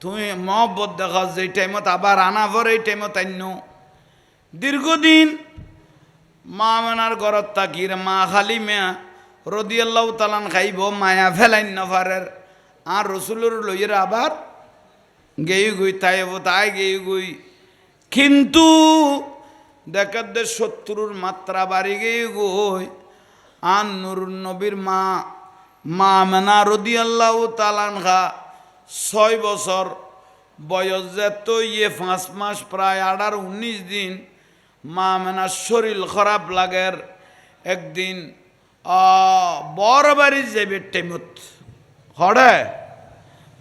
তুই মহব্বত দেখ যে টাইমত আবার আনা পর এই টাইমত আন্য দীর্ঘদিন মা মেনার ঘরত তাকির মা খালিমা রাদিয়াল্লাহু তাআলা খাইব মায়া ফেলাইন নফারের আর রসুলের লইয়ের আবার গেই গুই তাই গেই গুই কিন্তু দেখার দে শত্রুর মাত্রা বাড়ি গেই গুই আর নুরুন নবীর মা মা মেনা রাদিয়াল্লাহু তাআলা আনহা 6 বছর বয়স যেত 5 মাস প্রায় 18-19 দিন মা মেনার শরীর খারাপ লাগের একদিন বড় বাড়ি যাইবে টাইমত হরে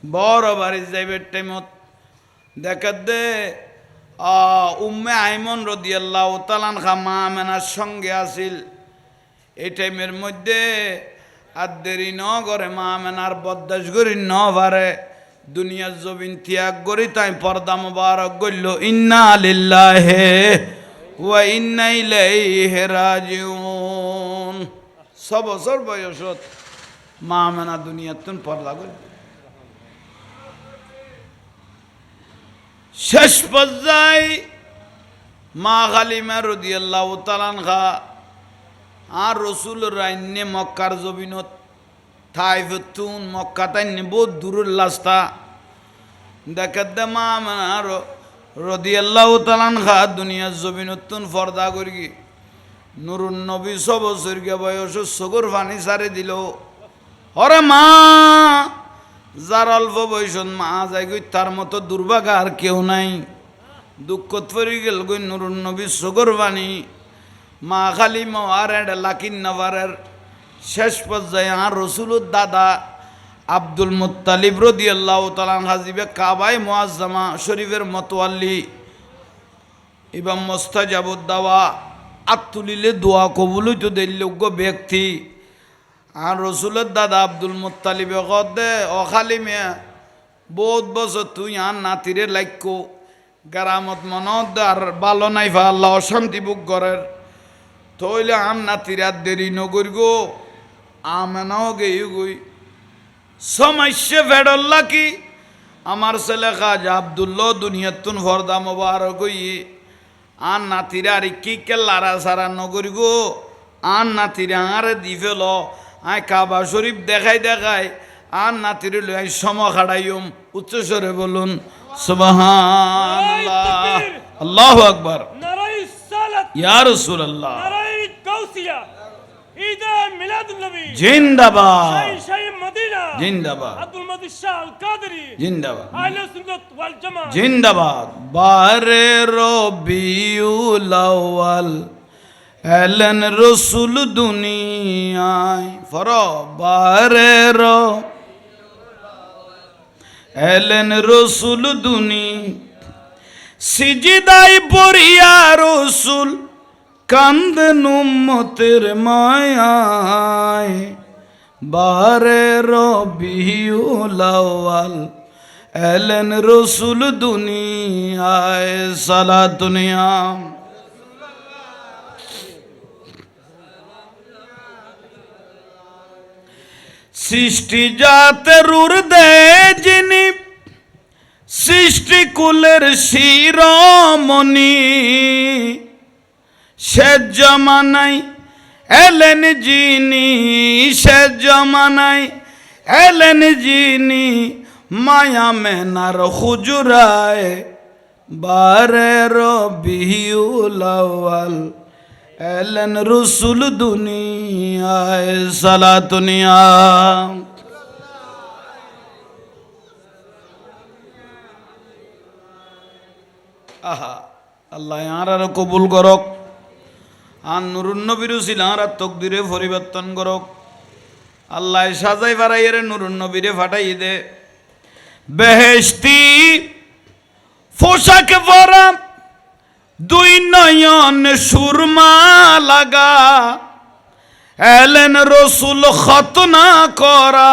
বড় বাড়ি যাইবে টাইমত দেখার দে উম্মে আইমন রাদিয়াল্লাহু তাআলা আনহা মা মেনার সঙ্গে আসিল এই টাইমের মধ্যে আর দেরি ন করে মা মেনার বদাস করি ন পারে দুনিয়ার জবিন ত্যাগ করি তাই পর্দা মুবারক গইল ইন্না লিল্লাহি ওয়া ইন্না ইলাইহি রাজিউন 6 বছর বয়সত মা মেনা দুনিয়ার তুন পর্দা করি শেষ পর্যায়ে মা খালিমা রাদিয়াল্লাহু তাআলা আনহা আর রসুল রাইন্নে মক্কার জবিনত থাইফতুন মক্কা তাইন্নে বহুত দূরের রাস্তা দেখার দে মা মেনা রাদিয়াল্লাহু তাআলা আনহা দুনিয়ার জবিনতুন পর্দা করি নুরুন নবী 6 বছর গে বয়স সগর পানি সারে দিল হরে মা যার অল্প বয়সত মা যাই গই তার মতো দুর্ভাগা আর কেউ নাই দুঃখত পড়ে গেল গই নুরুন নবী সগর পানি মা খালিমা আর এটা লাকিন নভারের শেষ পর্যায়ে আর রসুলুর দাদা আব্দুল মুত্তালিব রাদিয়াল্লাহু তাআলা হাজিবে কাবায় মুআজ্জামা শরীফের মতওয়াল্লি এবং মুস্তাজাবুদ দাওয়া আত্তুলিলে দোয়া কবুল হইতো দিল্যোগ্য ব্যক্তি আর রসুলের দাদা আব্দুল মুত্তালিবে কদে ও খালিমা বহুত বছর তুই আর নাতিরে লাইকো গারামত মনত আর ভালো নাই আল্লাহ অশান্তি বুক করের তইলে আম নাতিরাত দেরি নগর গো আমানাও গেই গই সমস্যা ফেডল্লা কি আমার ছেলে কাজ আব্দুল্লাহ দুনিয়াতুন ফর্দা মোবারক হই আন নাতিরা আর কি কে লারা সারা নগরি গো আন নাতিরা আরে দি ফেল আয় কাবা শরীফ দেখাই দেখাই আন নাতিরে লই আই সম খাড়াইম উচ্চস্বরে বলুন সুবহানাল্লাহ আল্লাহু আকবার নারাই সালাত ইয়া রাসূলুল্লাহ নারাই গাউসিয়া ঈদ মিলাদুন নবী জিন্দাবাদ শাহ মদিনা জিন্দাবাদ আব্দুল মজিদ শাহ আল কাদরি জিন্দাবাদ আহলে সুন্নাত ওয়াল জামাত জিন্দাবাদ বারে রবিউল আউয়াল এলেন রসুল দুনিয়ায় ফর বারে এলেন রসুল দুনি সিজদাই পড়িয়া রসুল কান্দেন উম্মতের মায়ায় বারে রবিউল আউয়াল এলেন রসুল দুনিয়ায় সালাতুনিয়া সৃষ্টি জাতের উর্দে যিনি সৃষ্টি কুলের শিরোমণি সে জমানাই এলেন যিনি সে জমানাই এলেন যিনি মায়া মেনার হুজুরায় বারে রবিউল আউয়াল এলেন রসুল দুনিয়ায় সালাতুনিয়া আহা আল্লাহ আর কবুল করক আর নুরুন নবীর ছিল আর তকদিরে পরিবর্তন করক আল্লাহ সাজাই ফারাইয়ের নুরুন নবীরে ফাটাই দে বেহেশতি পোশাক পরা দুই নয়ন সুরমা লাগা এলেন রসুল খতনা করা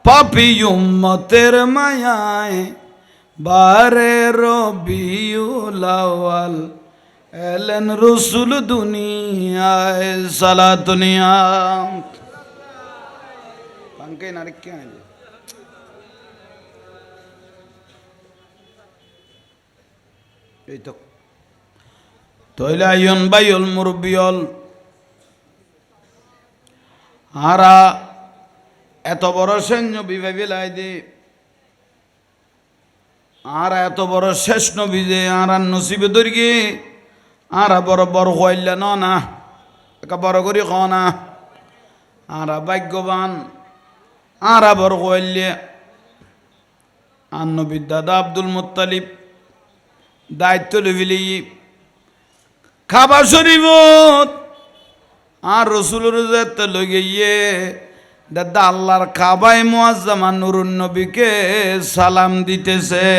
পাপি উম্মতের মায়ায় বারে রবিউল আউয়াল এলেন রসুল দুনিয়ায় সালাতুনিয়া পাঙ্কে নারিক এই তো তইলে আইন বাইল মুরব্বিয়ল আরা এত বড় সৈন্য বিভাবে লাই দে আর এত বড় শেষ নবী যে আর নসিবে দর্গে আর বড় বড় হইলে না একা বড় করি খ না আর ভাগ্যবান আর বড় হইলে আর নবীর দাদা আব্দুল মুত্তালিব দায়িত্ব লিবিলি খাবা শরীফত আর রসুলের যেতে লগে গিয়ে দাদা আল্লাহর কাবায় মুআজ্জামা নুরুন নবীকে সালাম দিতেছে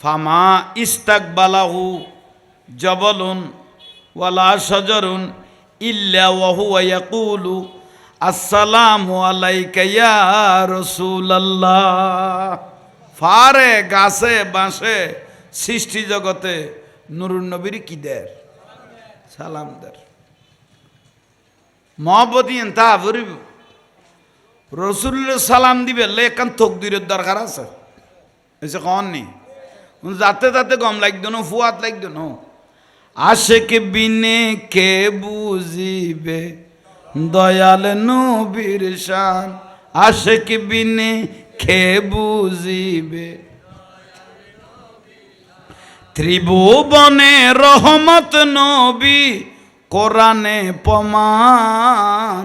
ফামা ইস্তাকবালাহু জবলুন ওয়ালা শাজারুন ইল্লা ওয়া হুয়া ইয়াকুলু আসসালামু আলাইকা ইয়া রাসূলুল্লাহ ফারে গাছে বাঁশে সৃষ্টি জগতে নুরুন নবীর কি দের সালাম দের মহব্বত তা ভরিব রসুলের সালাম দিবে একান তকদিরের দরকার আছে এসে কন নি যাতে তাতে গম লাগতো না ফুয়াত লাগতো না আশেক বিনে কে বুঝিবে দয়াল নবীর শান আশেক বিনে কে বুঝিবে ত্রিভুবনে রহমত নবী কোরআনে প্রমাণ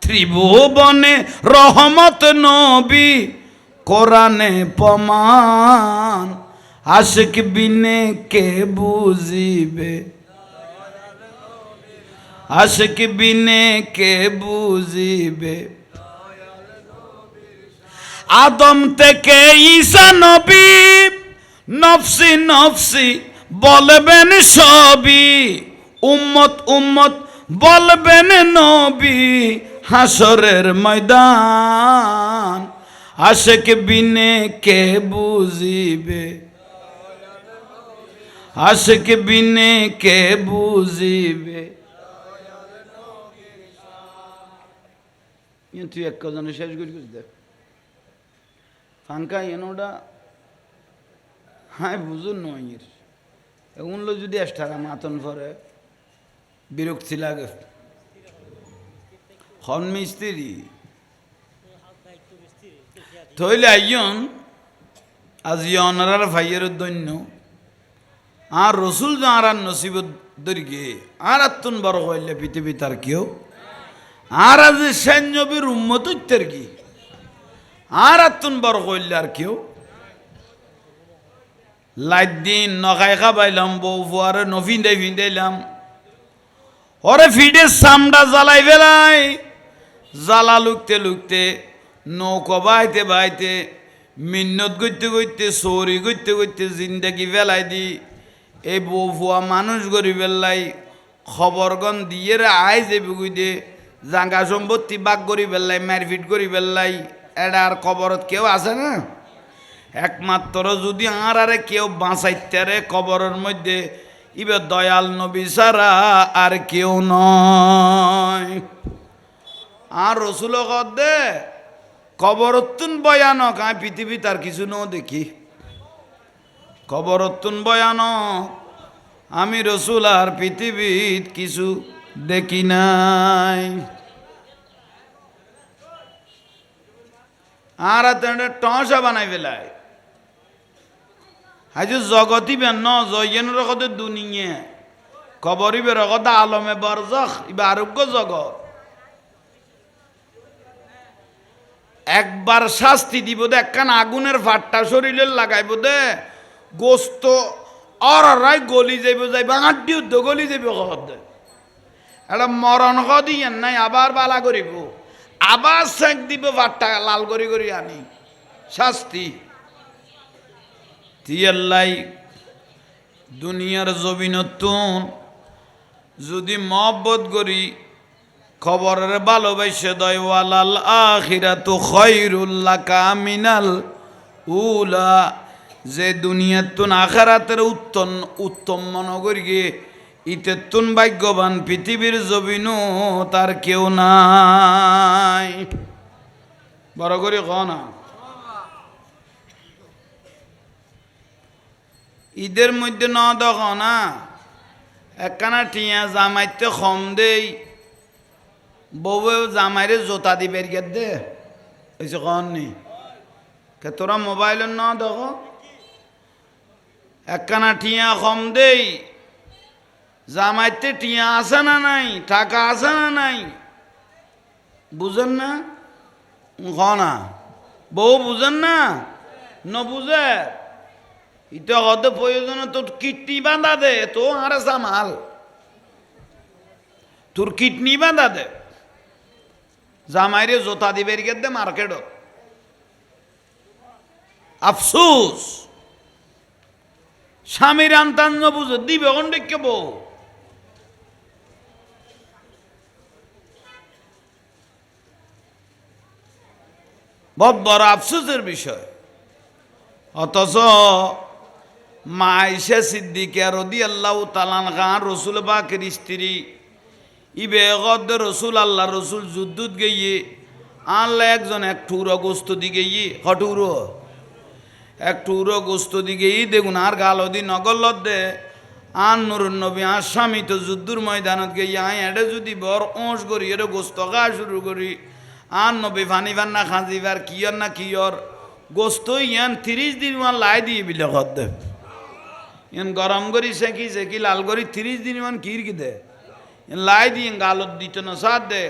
ত্রিভুবনে রহমত নবী কোরআনে প্রমাণ আশিক বিনে কে বুঝিবে আশিক বিনে কে বুঝিবে আদম থেকে ঈসা নবী নফসি নফসি বলবেন সবই উম্মত উম্মত বলবেন নবী হাসরের ময়দান আশেক বিনে কে বুঝিবে আশিক বিনে কে বুঝিবে তুই এক কজনে শেষ করি দেখ ফাঙ্কা এনোটা হ্যাঁ বুঝুন নয় এগুলো যদি এক্সট্রা মাতন পরে বিরক্তি লাগে হন মিস্ত্রি থইলে আইয়ন আজ অনারার ভাইয়ের দৈন্য আর রসুল আর নসিব দরিগে আর আত্মন বড় হইলে পৃথিবী তার কেউ আর আজ সৈন্যবীর উম্মতের কি আর আত্মন বড় হইলে আর কেউ লাইট দিন নখাই খাবাইলাম বউ ফুয়ারে নফিন্দাই ফিন্দাইলাম ওরে ফিডের সামটা জ্বালাই ফেলাই জ্বালা লুকতে লুকতে নৌকো বাইতে বাইতে মিন্নত করতে করতে সৌরি করতে করতে জিন্দাগি ফেলাই দি এই বউ ফুয়া মানুষ গড়ি ফেললাই খবরগণ দিয়ে আই যে বুগুই দে জাঙ্গা সম্পত্তি বাগ করি ফেললাই মারপিট করি ফেললাই এটা আর খবরত কেউ আছে না একমাত্র যদি আরে কেউ বাঁচাইতে রে কবরের মধ্যে ইবে দয়াল নবী সারা আর কেউ নয় আর রসুল দে কবরতুন ভয়ানক আমি পৃথিবী তার কিছু ন দেখি কবরতুন ভয়ানক আমি রসুল আর পৃথিবীর কিছু দেখি নাই আর টসা বানাই ফেলায় হাজু জগতি বেন জয়ন রকতে দুনিয়া কবরিবে রকতে আলমে বরজখ ইবা আরোগ্য জগৎ একবার শাস্তি দিব দে একখান আগুনের ফাট্টা শরীরে লাগাইব দে গোস্ত আর গলি যাইব যাইব আড্ডি উদ্ধ গলি যাইব দে এটা মরণ দিয়েন নাই আবার বালা করিব আবার সেঁক দিব ফাট্টা লাল করি করি আনি শাস্তি তিয়াল্লাই দুনিয়ার জবিনতুন যদি মহব্বত করি খবরের ভালোবাসে দয়ওয়ালাল আখিরাতু খায়রুল লাকা মিনাল উলা যে দুনিয়াতুন আখিরাতের উত্তম মনে গিয়ে ইতেতুন ভাগ্যবান পৃথিবীর জবিনও তার কেউ নাই বড় করে ক না ঈদের মধ্যে ন দেখ না একখানা টিয়া জামাইতে কম দেই বউ জামাইরে জোতা দিবে দে এসে কন নি কে তোরা মোবাইলের ন দেখ একখানা টিয়া কম দেই জামাইতে টিয়া আছে না নাই টাকা আছে না নাই বুঝেন না না বউ বুঝেন না ন বুঝে ইটা হতে প্রয়োজন তোর কিডনি বাঁধা দে তো আরে সামাল তোর কিডনি বাঁধা দে জামাইরে জোতা দিবে দে মার্কেটত আফসোস স্বামীর আন্তান বুঝে দিবে অনেককে বউ বহুত বড় আফসোসের বিষয় অথচ মা আয়েশা সিদ্দিকা রাদিয়াল্লাহু তাআলা আনহা রসুল পাকের স্ত্রী ইবে গদ রসুল আল্লাহ রসুল যুদ্ধত গিয়ে আল্লাহ একজন এক টুরো গোস্ত দিকে হটুরো এক টুরো গোস্ত দিকে দেখুন আর গালদি নগল দে আন নুরুন নবী আর স্বামী তো যুদ্ধর ময়দানত গিয়ে আয় এটা যদি বর ওঁস করি এটা গোস্ত খাওয়া শুরু করি আর নবী ফানি ফান্না খাঁজিবার কিয়র না কিয়র গোস্ত ইয়ান 30 দিন মান লাই দিয়ে বিলে ঘর দে ইয়ান গরম করি সেকি সেকি লাল করি 30 দিন মান কির কি দে লাই দিয়ে গালত দিত না সাথ দে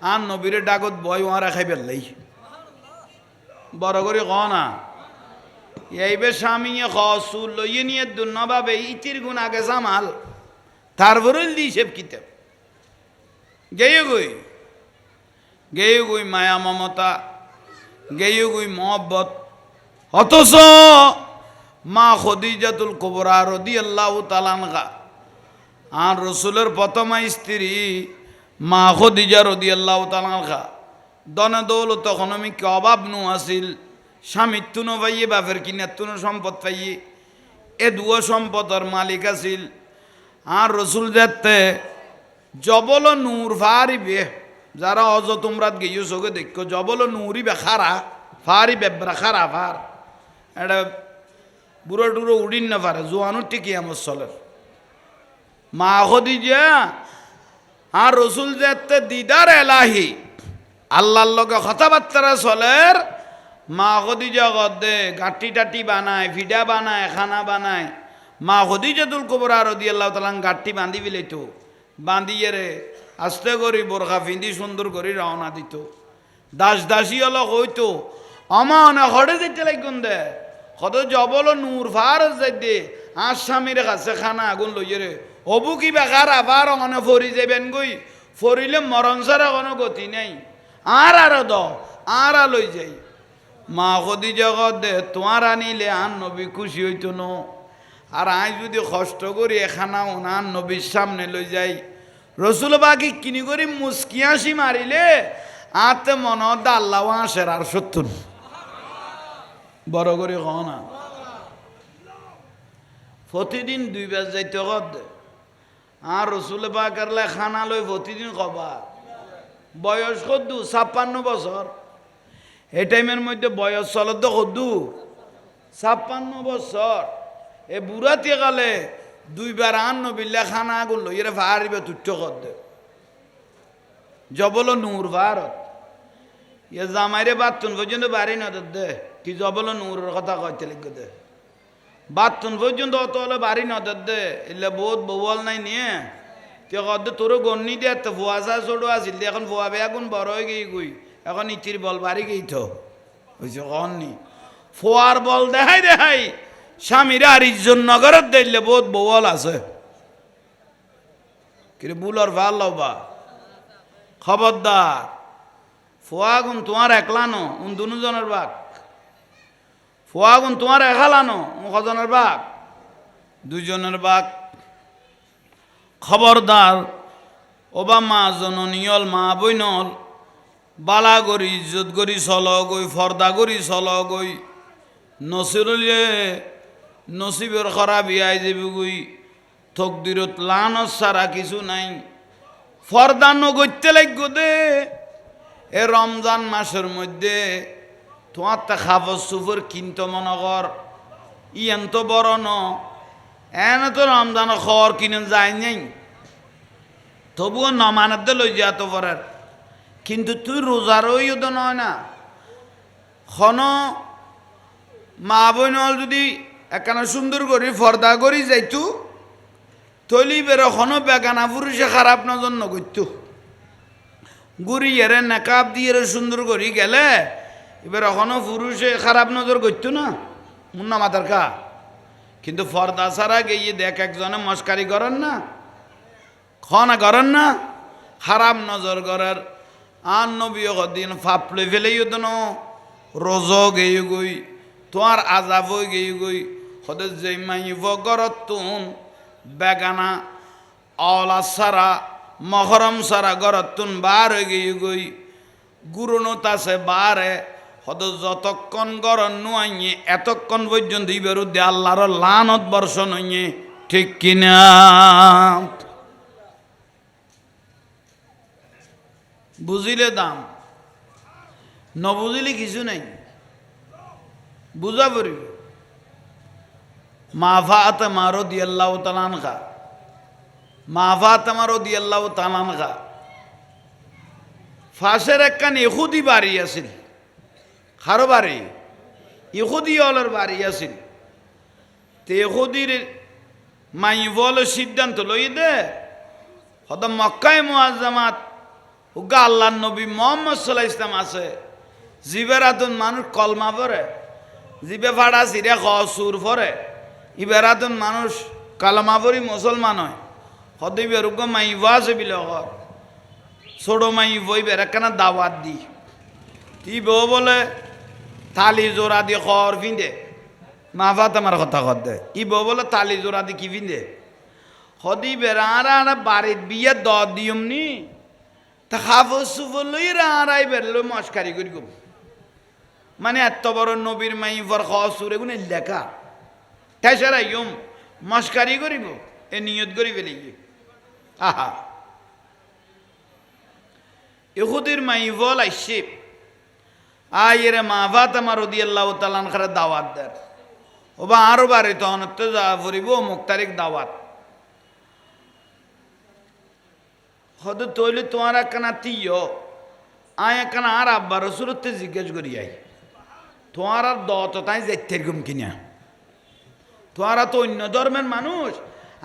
আর নবীরে ডাকত বয় ওয়ারা খাই পেলাই বড় করে ক না এইবে স্বামী খুল লইয়ে নিয়ে দুর্নভাবে ইতির গুণ আগে সামাল তারপরে দি হিসেব কিতাব গেয়ে গই মায়া মমতা গেয়ে গই মহব্বত অথচ মা খদিজাতুল কুবরা রাদিয়াল্লাহু তাআলা আনহা আর রসুলের প্রথম স্ত্রী মা খদিজা রাদিয়াল্লাহু তাআলা আনহা দনে দৌলত তখন আমি কি অভাব নু আসিল স্বামীর তুনো পাইয়ে বাপের কিনার তুনো সম্পদ পাইয়ে এ দুয়ো সম্পদর মালিক আছিল আর রসুল যেতে জবল নূর ফারিবে যারা অজ তোমরাত গিয়েও চোখে দেখো জবল নূরিবে খারা ফারি বেবরা খারা ফার এটা বুড়ো টুড়ো উড়িন না পারে জোয়ানুর টিকি আমার চলের মা খদিজা আর রসুল যেতে দিদার এলাহি আল্লাহর লগে কথাবার্তা চলের মা খদিজা গদে গাঁটি টাটি বানায় ফিডা বানায় খানা বানায় মা খদিজাতুল কুবরা রাদিয়াল্লাহু তাআলা গাঁটি বাঁধি বিলেতো বাঁধিয়ে রে আস্তে করি বোরখা ফিন্দি সুন্দর করে রওনা দিত দাস দাসী অলক হইতো অমানে হড়ে যেতে লাগুন দে কত জবল নূর ফার যাই দে আর স্বামীর কাছে খানা আগুন লইয়ে রে অবু কি বেকার আবার অনে ফরি যাবেন গই ফরিলে মরণ ছাড়া কোনো গতি নেই আর দ আর লই যাই মা খদিজা দে তোমার আনিলে আর নবী খুশি হইতো ন আর আই যদি কষ্ট করি এখানা ওনার নবীর সামনে লই যাই রসুল বাকি কিনি করি মুস্কিয়াসি মারিলে আতে মন আল্লাহ আসের আর সত্য বড় করে ক না প্রতিদিন 2 বার যাইতে দে আর রসুল বাকারলে খানা লই প্রতিদিন কবা বয়স কদ্দু 56 বছর এই টাইমের মধ্যে বয়স চলত কদ্দু 56 বছর এ বুড়াতে গেলে 2 বার আন নবিল্লা খানা আগুন লইরে ফারিবে তুচ্ছ কর দে জবল নূর ভারত ইয়ে জামাইরে বাতুন পর্যন্ত বাড়ি না দে কি জবল নূরের কথা কইতে লিখে দে বাতুন পর্যন্ত অত হলে বাড়ি না দে এলে বহুত বউল নাই নিয়ে তে কদ তোর গন্নি দে তো ফুয়াশা ছোট আছিল এখন ফুয়া বে আগুন বড় হয়ে গিয়ে গুই এখন ইতির বল বাড়ি গেই তো হয়েছে কননি ফুয়ার বল দেখাই স্বামীরা আর ইজ্জন নগরত দিলে বহুত বউল আছে কিরে বুলর ভাল লবা খবরদার ফুয়াগুন তোমার একলানো উন দুজনের বাঘ ফুয়াগুন তোমার একালানো কজনের বাঘ 2 জনের বাঘ খবরদার ওবা মা জননিয়ল মা বইনল বালা গরি ইজ্জত গরি চল গই ফর্দা গরি চল গই নসিরলে নসিবের খরাব ইয়াই যাবি গই তকদিরত লানত সারা কিছু নাই ফর্দা নগইতে লাগো দে এ রমজান মাসের মধ্যে তোমার তা খাবার সুফর কিনতো মনে কর ইয়েন তো বড় ন এনে তো রমজান খবর কিনে যায় নাই তবুও নমানাতে লই যা তো পরের কিন্তু তুই রোজারও তো নয় না খন মা বোন যদি একখানা সুন্দর করি ফর্দা করি যাইতু তলি বেরো খন বেগানা পুরুষে খারাপ নজর নগরত গুড়ি এরে নেকাব দিয়ে সুন্দর করি গেলে এবার এখনো পুরুষে খারাপ নজর করতো না মুন্না মাতার কা কিন্তু ফর্দা ছাড়া গিয়ে দেখ একজনে মস্কারি করেন না খনা করেন না খারাপ নজর করার আর নবী দিন ফাপলে ফেলেই তো না রোজ গেয়ে গই তোমার আজাব হয়ে গেয়ে গই হতে যে মাইব গরত তুন বেগানা অলা সারা মহরম সারা গরত তুন বার হয়ে গিয়ে গই গুরুনত আছে বারে হত যতক্ষণ গরম নুয়াইয়ে এতক্ষণ পর্যন্ত বিরুদ্ধে আল্লাহর লানত বর্ষণ হইয়ে ঠিক কিনা বুঝিলে দাম ন বুঝিলে কিছু নাই বুঝা পড়িব মাফাত মারো দিয়াল্লাহ তালান খা মাফাত মারো দিয়াল্লাহ তালান খা ফাঁসের একখান ইহুদি বাড়ি আছিল কারো বাড়ি ইহুদি হলের বাড়ি আছিল তে ইহুদির মাই বল সিদ্ধান্ত লই দে হত মক্কায় মুআজ্জামাত উগা আল্লাহ নবী মুহাম্মদ সাল্লাল্লাহু আলাইহি ওয়াসাল্লাম আছে জিবেরাতুন মানুষ কলমা পড়ে জিবে ফাড়া সিরে সুর পড়ে ইবেরাতুন মানুষ কালমা পড়ি মুসলমান হয় হদি বেরুগ মাই আছে বিল ছোট মাই বই বেরাকানা দাওয়াত দি তি বউ বলে থালি জোড়া দিয়ে খর ফিন্দে মাফা তোমার কথা কর দে ই বউ বলে থালি জোড়া দিয়ে কি ফিন্দে হদি বেড়া বাড়ির বিয়ে দিয়ম নি তা খাফর সুফর লই রাড়াই বেরলো মস্কারি করি গো মানে এত বড় নবীর মাই ফর খসুর এগুলো লেখা ঠেসারাইম মস্কারি করিব এ নিয়ত করি ফেলি আহা ইহুদির মাইভল আইসে আয়ের মা ফাতেমা রাদিয়াল্লাহু তাআলা আনহার দাওয়াত দেয় ওবা আরো বারে তখন তো যা ফুরিব অমুক তারিখ দাওয়াত হয়তো তৈলে তোমার একখানা তিয় আয় একখানা আর আব্বা রসুলতে জিজ্ঞেস করি আই তোমার আর দত তাই যাইতের গুম কিনা তোমারা তো অন্য ধর্মের মানুষ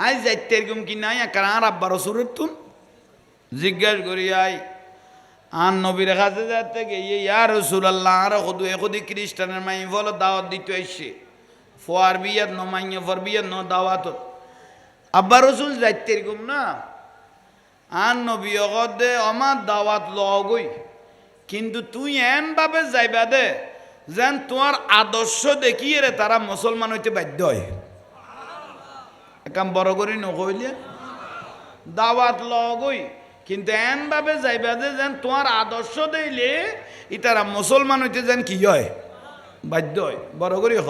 আই যাইতের গুম কিনা একখানা আর আব্বা রসুলের তুন জিজ্ঞেস করি আই আর নবীর কাছে যাতে গিয়ে ইয়া রাসূলুল্লাহ আর খুদু এখুদি খ্রিস্টানের মাই ফল দাওয়াত দিতে আসছে ফোয়ার বিয়াত ন মাইয়া ফর বিয়াত ন দাওয়াত আব্বা রসুল যাইতে এরকম না আর নবী দে আমার দাওয়াত লগই কিন্তু তুই এন ভাবে যাইবা দে যেন তোমার আদর্শ দেখিয়ে রে তারা মুসলমান হইতে বাধ্য হয় একাম বড় করি নকইলে দাওয়াত লগই কিন্তু এন ভাবে যাইবা দে যেন তোমার আদর্শ দিলে ই তারা মুসলমান হইতে যেন কি হয় বাধ্য হয় বড় করি হ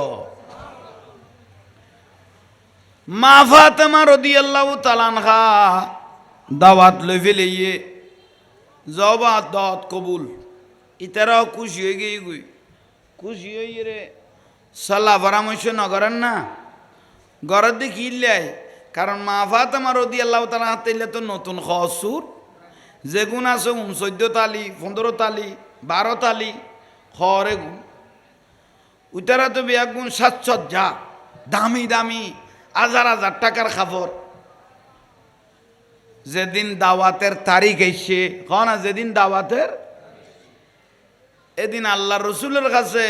মা ফাতেমা রাদিয়াল্লাহু তাআলা আনহা দাওয়াত লই ফেলিয়ে জবা দাওয়াত কবুল ইতারাও খুশি হয়ে গিয়ে গুই খুশি হয়ে রে সাল্লা পরামর্শ নগরেন না ঘরের দিকে ইল্লাই কারণ মা ফাতেমা রাদিয়াল্লাহু তাআলা হাতে তো নতুন খসুর যে গুণ আছে 14 তালি 15 তালি 12 তালি খরে গুণ উতারা তো বিয়া গুণ 700 দামি দামি হাজার হাজার টাকার খাবার যেদিন দাওয়াতের তারিখ এসে না যেদিন দাওয়াতের এদিন আল্লাহ রসুলের কাছে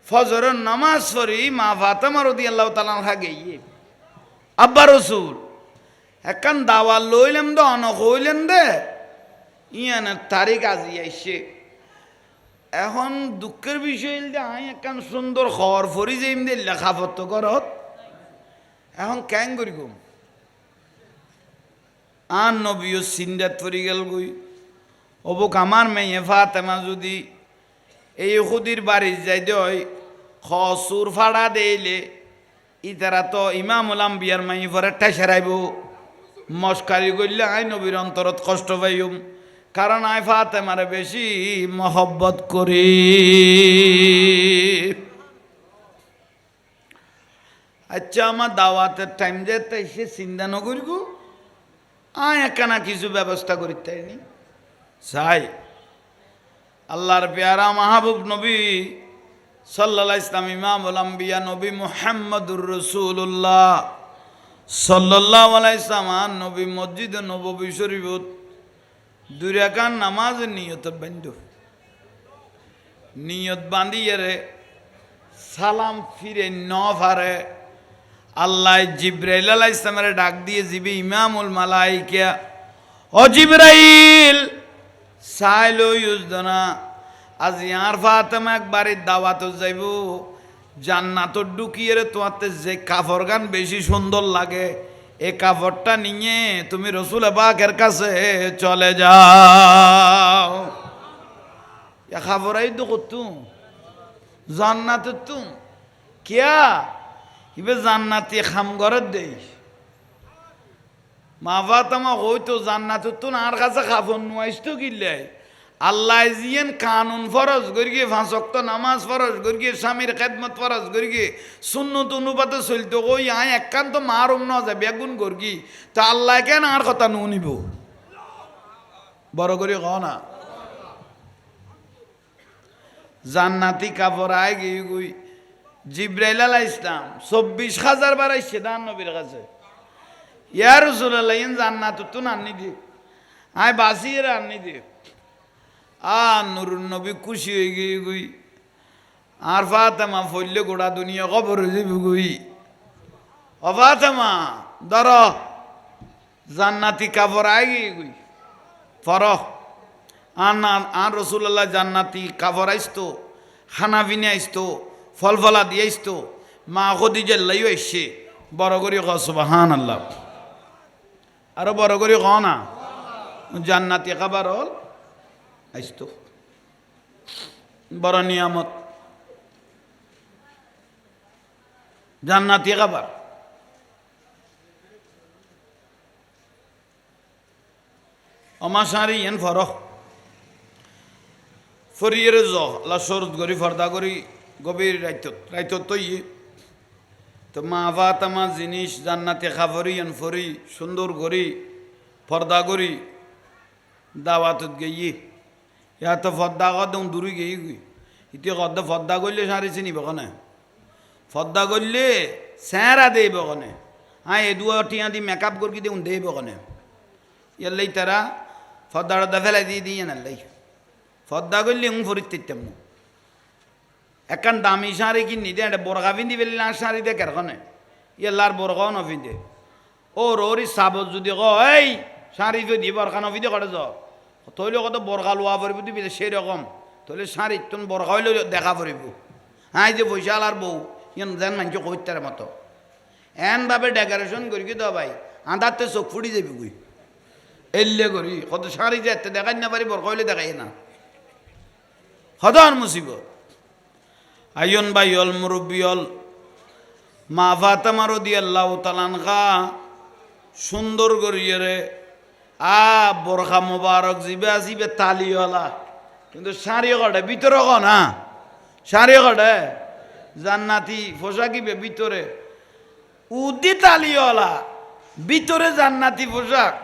ফজরের নামাজ পড়ি মা ফাতেমা রাদিয়াল্লাহু তাআলা আনহা গিয়ে আব্বা রসুল একখান দাওয়াত লইলাম দে অনক হইলেন দে ইয়ানের তারিখ আজি আইসে এখন দুঃখের বিষয় আই একখান সুন্দর খবর ফরি যে ইমদে লেখাপত্র করত এখন ক্যাং করি গম আর নবীও সিন্দাত পরি গেল গই অবুক আমার মেয়ে ফাতেমা যদি এই ইহুদির বাড়ি যাই দই খসুর ফাড়া দেইলে ইতারা তো ইমামুল আম্বিয়ার মাই পরে ঠেসারাইব মস্কারি করলে আই নবীর অন্তরত কষ্ট পাইম কারণ আই ফাতেমারে বেশি মহব্বত করি আচ্ছা আমার দাওয়াতের টাইম যেতে সে চিন্তা নকরিব আয় একখানা কিছু ব্যবস্থা করিতে নি চাই আল্লাহর পেয়ারা মাহবুব নবী সাল্লাল্লাহু ইসলাম ইমামুল আম্বিয়া নবী মুহাম্মদুর রাসূলুল্লাহ সাল্লাল্লাহু আলাইহি সাল্লাম নবী মসজিদ নববী শরীফত দুই রাকাত নামাজ নিয়ত বান্ধ নিয়ত বান্ধিয়ে রে সালাম ফিরে ন ফারে আল্লাহ জিব্রাইল আলাইহিস সালামের ডাক দিয়ে জিবি ইমামুল মালাইকা ও জিব্রাইল সাইলো ইউজদনা আজ ইয়ার ফাতেমা একবারে দাওয়াত যাইব জান্নাত ঢুকিয়ে রে তোমাতে যে কাপড় গান বেশি সুন্দর লাগে এই কাপড়টা নিয়ে তুমি রসুল পাকের কাছে চলে যাও এ কাপড়াই তো করতু জান্নাত তুম কিয়া ইবে জান্নাতি খাম ঘরের দেই মা ফাতেমা হইতো জান্নাত তুন আর কাছে কাপড় নুয়াইস তো কিল্লে আল্লাহ জিয়েন কানুন ফরজ করিয়ে 5 ওয়াক্ত নামাজ ফরজ করিয়ে স্বামীর খেদমত ফরজ করিয়ে সুন্নত অনুপাতে চলতো ওই আয় একান্ত মারুম ন যায় বেগুন করি তা আল্লাহ কেন আর কথা নুনিব বড় করে কও না জান্নাতি কাপড় আয় গিয়ে গুই জিব্রাইল আলাইহিস সালাম 24,000 বার আইছে দান নবীর কাছে ইয়া রাসূলুল্লাহ ইন জান্নাত তুন আনি দি আয় বাসিয়ে আনি দি নুরুন নবী খুশি হয়ে গিয়ে গুই আর ফাতেমা ফললে গোড়া দুনিয়া খবর যাবি গুই ও ফাতেমা ধর জান্নাতি কাপড় আয় গিয়ে গুই ফর আর রসুল্লাহ জান্নাতি কাপড় আইসতো খানা পিনে আইসতো ফল ফলা দিয়ে আইসতো মা খদিজা লাইও আইসে বড় করি ক সুবহানাল্লাহ আরো বড় করি ক না জান্নাতি খাবার হল আইসতো বড় নিয়ামত জান্নাতি খাবার। আমার সারি এন ফরহ ফরিয়ের লা সরদ করি ফর্দা করি গভীর রাইতত তো ইয়ে তো মা ভাত আমার জিনিস জান্নাতে খাফরি এন ফরি সুন্দর করি ফর্দা করি দাওয়াতত গিয়ে ইয়া তো ফর্দা কদম দূরে গিয়ে গই ইতি কদ ফর্দা করলে সারি চিনিব কনে ফর্দা করলে স্যাঁরা দেব কনে হ্যাঁ এ দুয়া টিয়া দি মেকআপ করি দেউন দেব কনে ইয়াল্লাই তারা ফর্দাটা ফেলাই দিয়ে দিয়ে নাল্লাই ফর্দা করলে ফরিত তেম একান দামি শাড়ি কিনি দে একটা বরগা পিন্ধি ফেলি না শাড়ি দে কেরকনে ইয়াল্লার বরগাও নপিন্ধে ও রোরি সাবত যদি ক এই শাড়ি ফে দিয়ে বরখা নপিন্ধে কটে য তৈলে কত বরগা লোয়া পড়ব তুই সেই রকম তৈলে শাড়ি তোন বরগা হইলে দেখা পড়ব হ্যাঁ যে পয়সা আলার বউ ইয়ান যেন মানুষ কইতার মতো এনভাবে ডেকোরেশন করি কি তো ভাই আঁধারতে চোখ ফুটি যাবি গুই এল্লে করি কত শাড়ি যেতে দেখাই না পারি বরগা হইলে দেখাই না হদার মুসিবত আইন বাইল মুরব্বিয়ল মা ফাতেমা রাদিয়াল্লাহু তাআলা আনহা সুন্দর করিয়ে রে বোরখা মোবারক জিবে আসিবে তালিওয়ালা কিন্তু শাড়ি কটে ভিতরে ক না শাড়ি কটে জান্নাতি পোশাকিবে ভিতরে উদি তালিওয়ালা ভিতরে জান্নাতি পোশাক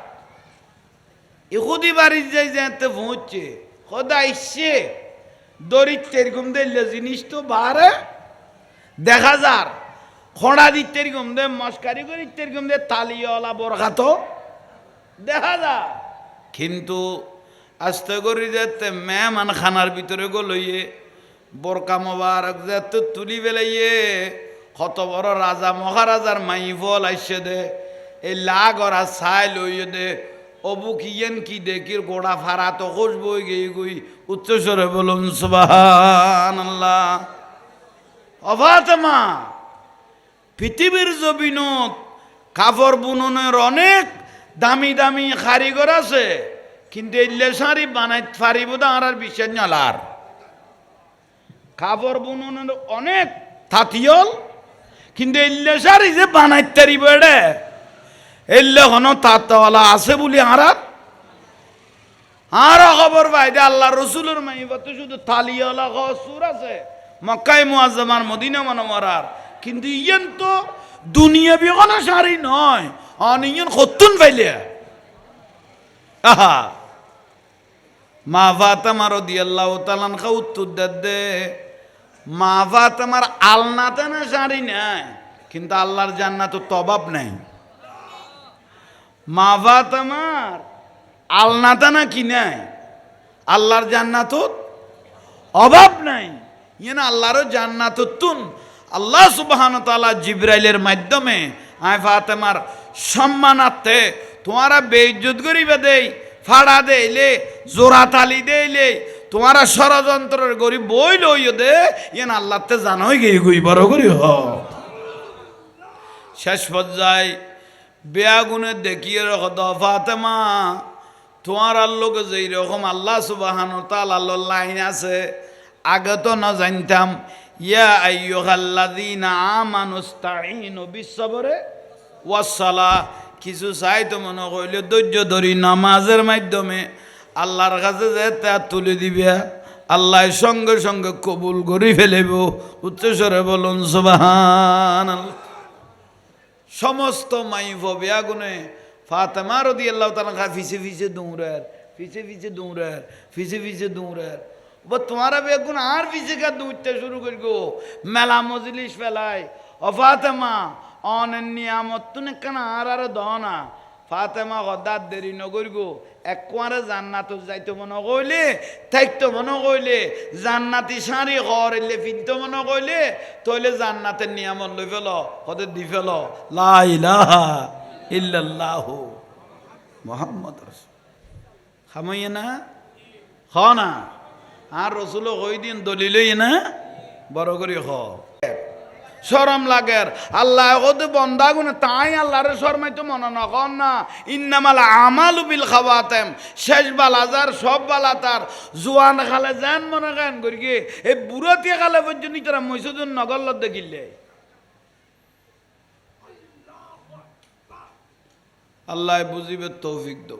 ইহুদি বাড়ি যাই যেতে পৌঁছছে খোদা ইসছে দরিদ্রের ঘুম দিলে জিনিস তো বাহারে দেখা যার খোঁড়া দিতের ঘুম দে মস্কারি করিতের ঘুম দে তালিওয়ালা বরখা তো দেখা যা কিন্তু আস্তে করি যেতে মেহমান খানার ভিতরে গো লইয়ে বোরকা মোবারক যেতে তুলি বেলাইয়ে কত বড় রাজা মহারাজার মাইফল আইসে দে এই লাগরা ছাই লইয়ে দে অবু কিয়েন কি দেখির গোড়া ফাড়া তো খোঁজ বই গিয়ে গুই উচ্চস্বরে বলুন সুবহানাল্লাহ। ও ফাতেমা পৃথিবীর জমিনত কাপড় বুননের অনেক দামি দামি কারিগর আছে কিন্তু এলে শাড়ি বানাই পারিব না আর বিশ্বাস নালার কাপড় বুননের অনেক তাঁতিয়ল কিন্তু এলে শাড়ি যে বানাইতে পারিব এডে এলে কোনো তাঁতওয়ালা আছে বলি আর খবর পাই দে আল্লাহ রসুলের মাইবতে শুধু তালিওয়ালা সুর আছে মক্কায় মুআজ্জামার মদিনা মুনাওয়ারার কিন্তু ইয়েন তো দুনিয়া বিগনা শাড়ি নয় অনিয়ন খতুন পাইলে আহা মা ফাতেমা রাদিয়াল্লাহু তাআলা আনহা উত্তর দে মা ফাতেমার আলনাতে না শাড়ি নাই কিন্তু আল্লাহর জান্নাতে তো অভাব নাই মা ফাতেমার আলনাতে না কি নাই আল্লাহর জান্নাতত অভাব নাই ইয়েন আল্লাহর জান্নাতুন আল্লাহ সুবহানাহু ওয়া তাআলা জিবরাইলের মাধ্যমে আয় ফাতেমার সম্মানার্থে তোমারা বেইজ্জত করিবে দেই ফাড়া দেইলে জোড়া তালি দেইলে তোমারা ষড়যন্ত্রের গরিব বই লইও দে ইয়েন আল্লাহতে জানোই গিয়ে গুই বড় করি হ শেষ পর্যায়ে বেয়াগুনে দেখিয়ে রাখো দ ফাতেমা তোমার আল্লোকে যেই রকম আল্লাহ সুবহানাহু ওয়া তাআলার লাইন আছে আগে তো না জানতাম ইয়া আইয়ুহাল্লাযীনা আমানুস্তাঈনু বিসসবরি ওয়াসসালাহ কিছু চাই তো মনে কইলে ধৈর্য ধরি নামাজের মাধ্যমে আল্লাহর কাছে যে তা তুলে দিবে আল্লাহ সঙ্গে সঙ্গে কবুল করে ফেলেব উচ্চস্বরে বলুন সুবহানাল্লাহ। সমস্ত মাইফ বেয়াগুনে ফাতেমা রাদিয়াল্লাহু তাআলা ফিসে ফিসে দৌড়ার ফিসে ফিসে দৌড়ার ও তোমারা বেগুন আর ফিসে কা দৌড়তে শুরু করি গো মেলা মজলিস ফেলায় ও ফাতেমা অনেক নিয়ামত তুনে কেন আর দনা ফাতেমা গদার দেরি নগর গো একবারে জান্নাত যাইতো মনে কইলে থাকতো মনে কইলে জান্নাতি শাড়ি ঘর এলে ফিরতো মনে কইলে তইলে জান্নাতের নিয়ামত লই ফেল হতে দি ফেল লা ইলাহা ইল্লাল্লাহু মুহাম্মদ রাসূল খামাইয়ে না খ না আর রসুল কই দিন দলিলই না বড় করি খ শরম লাগের আল্লাহ কত বন্দা গুনে তাই আল্লাহরে শরমাইতো মনে না কন না ইন্নামাল আমালু বিল খাওয়াতেম শেষ বালাজার সব বালা তার জোয়ান খালে যেন মনে কেন করি এই বুড়াতিয়া খালে পর্যন্ত তারা মৈসুদুন নগল্লত দেখিলে আল্লাহ বুঝিবে তৌফিক দো।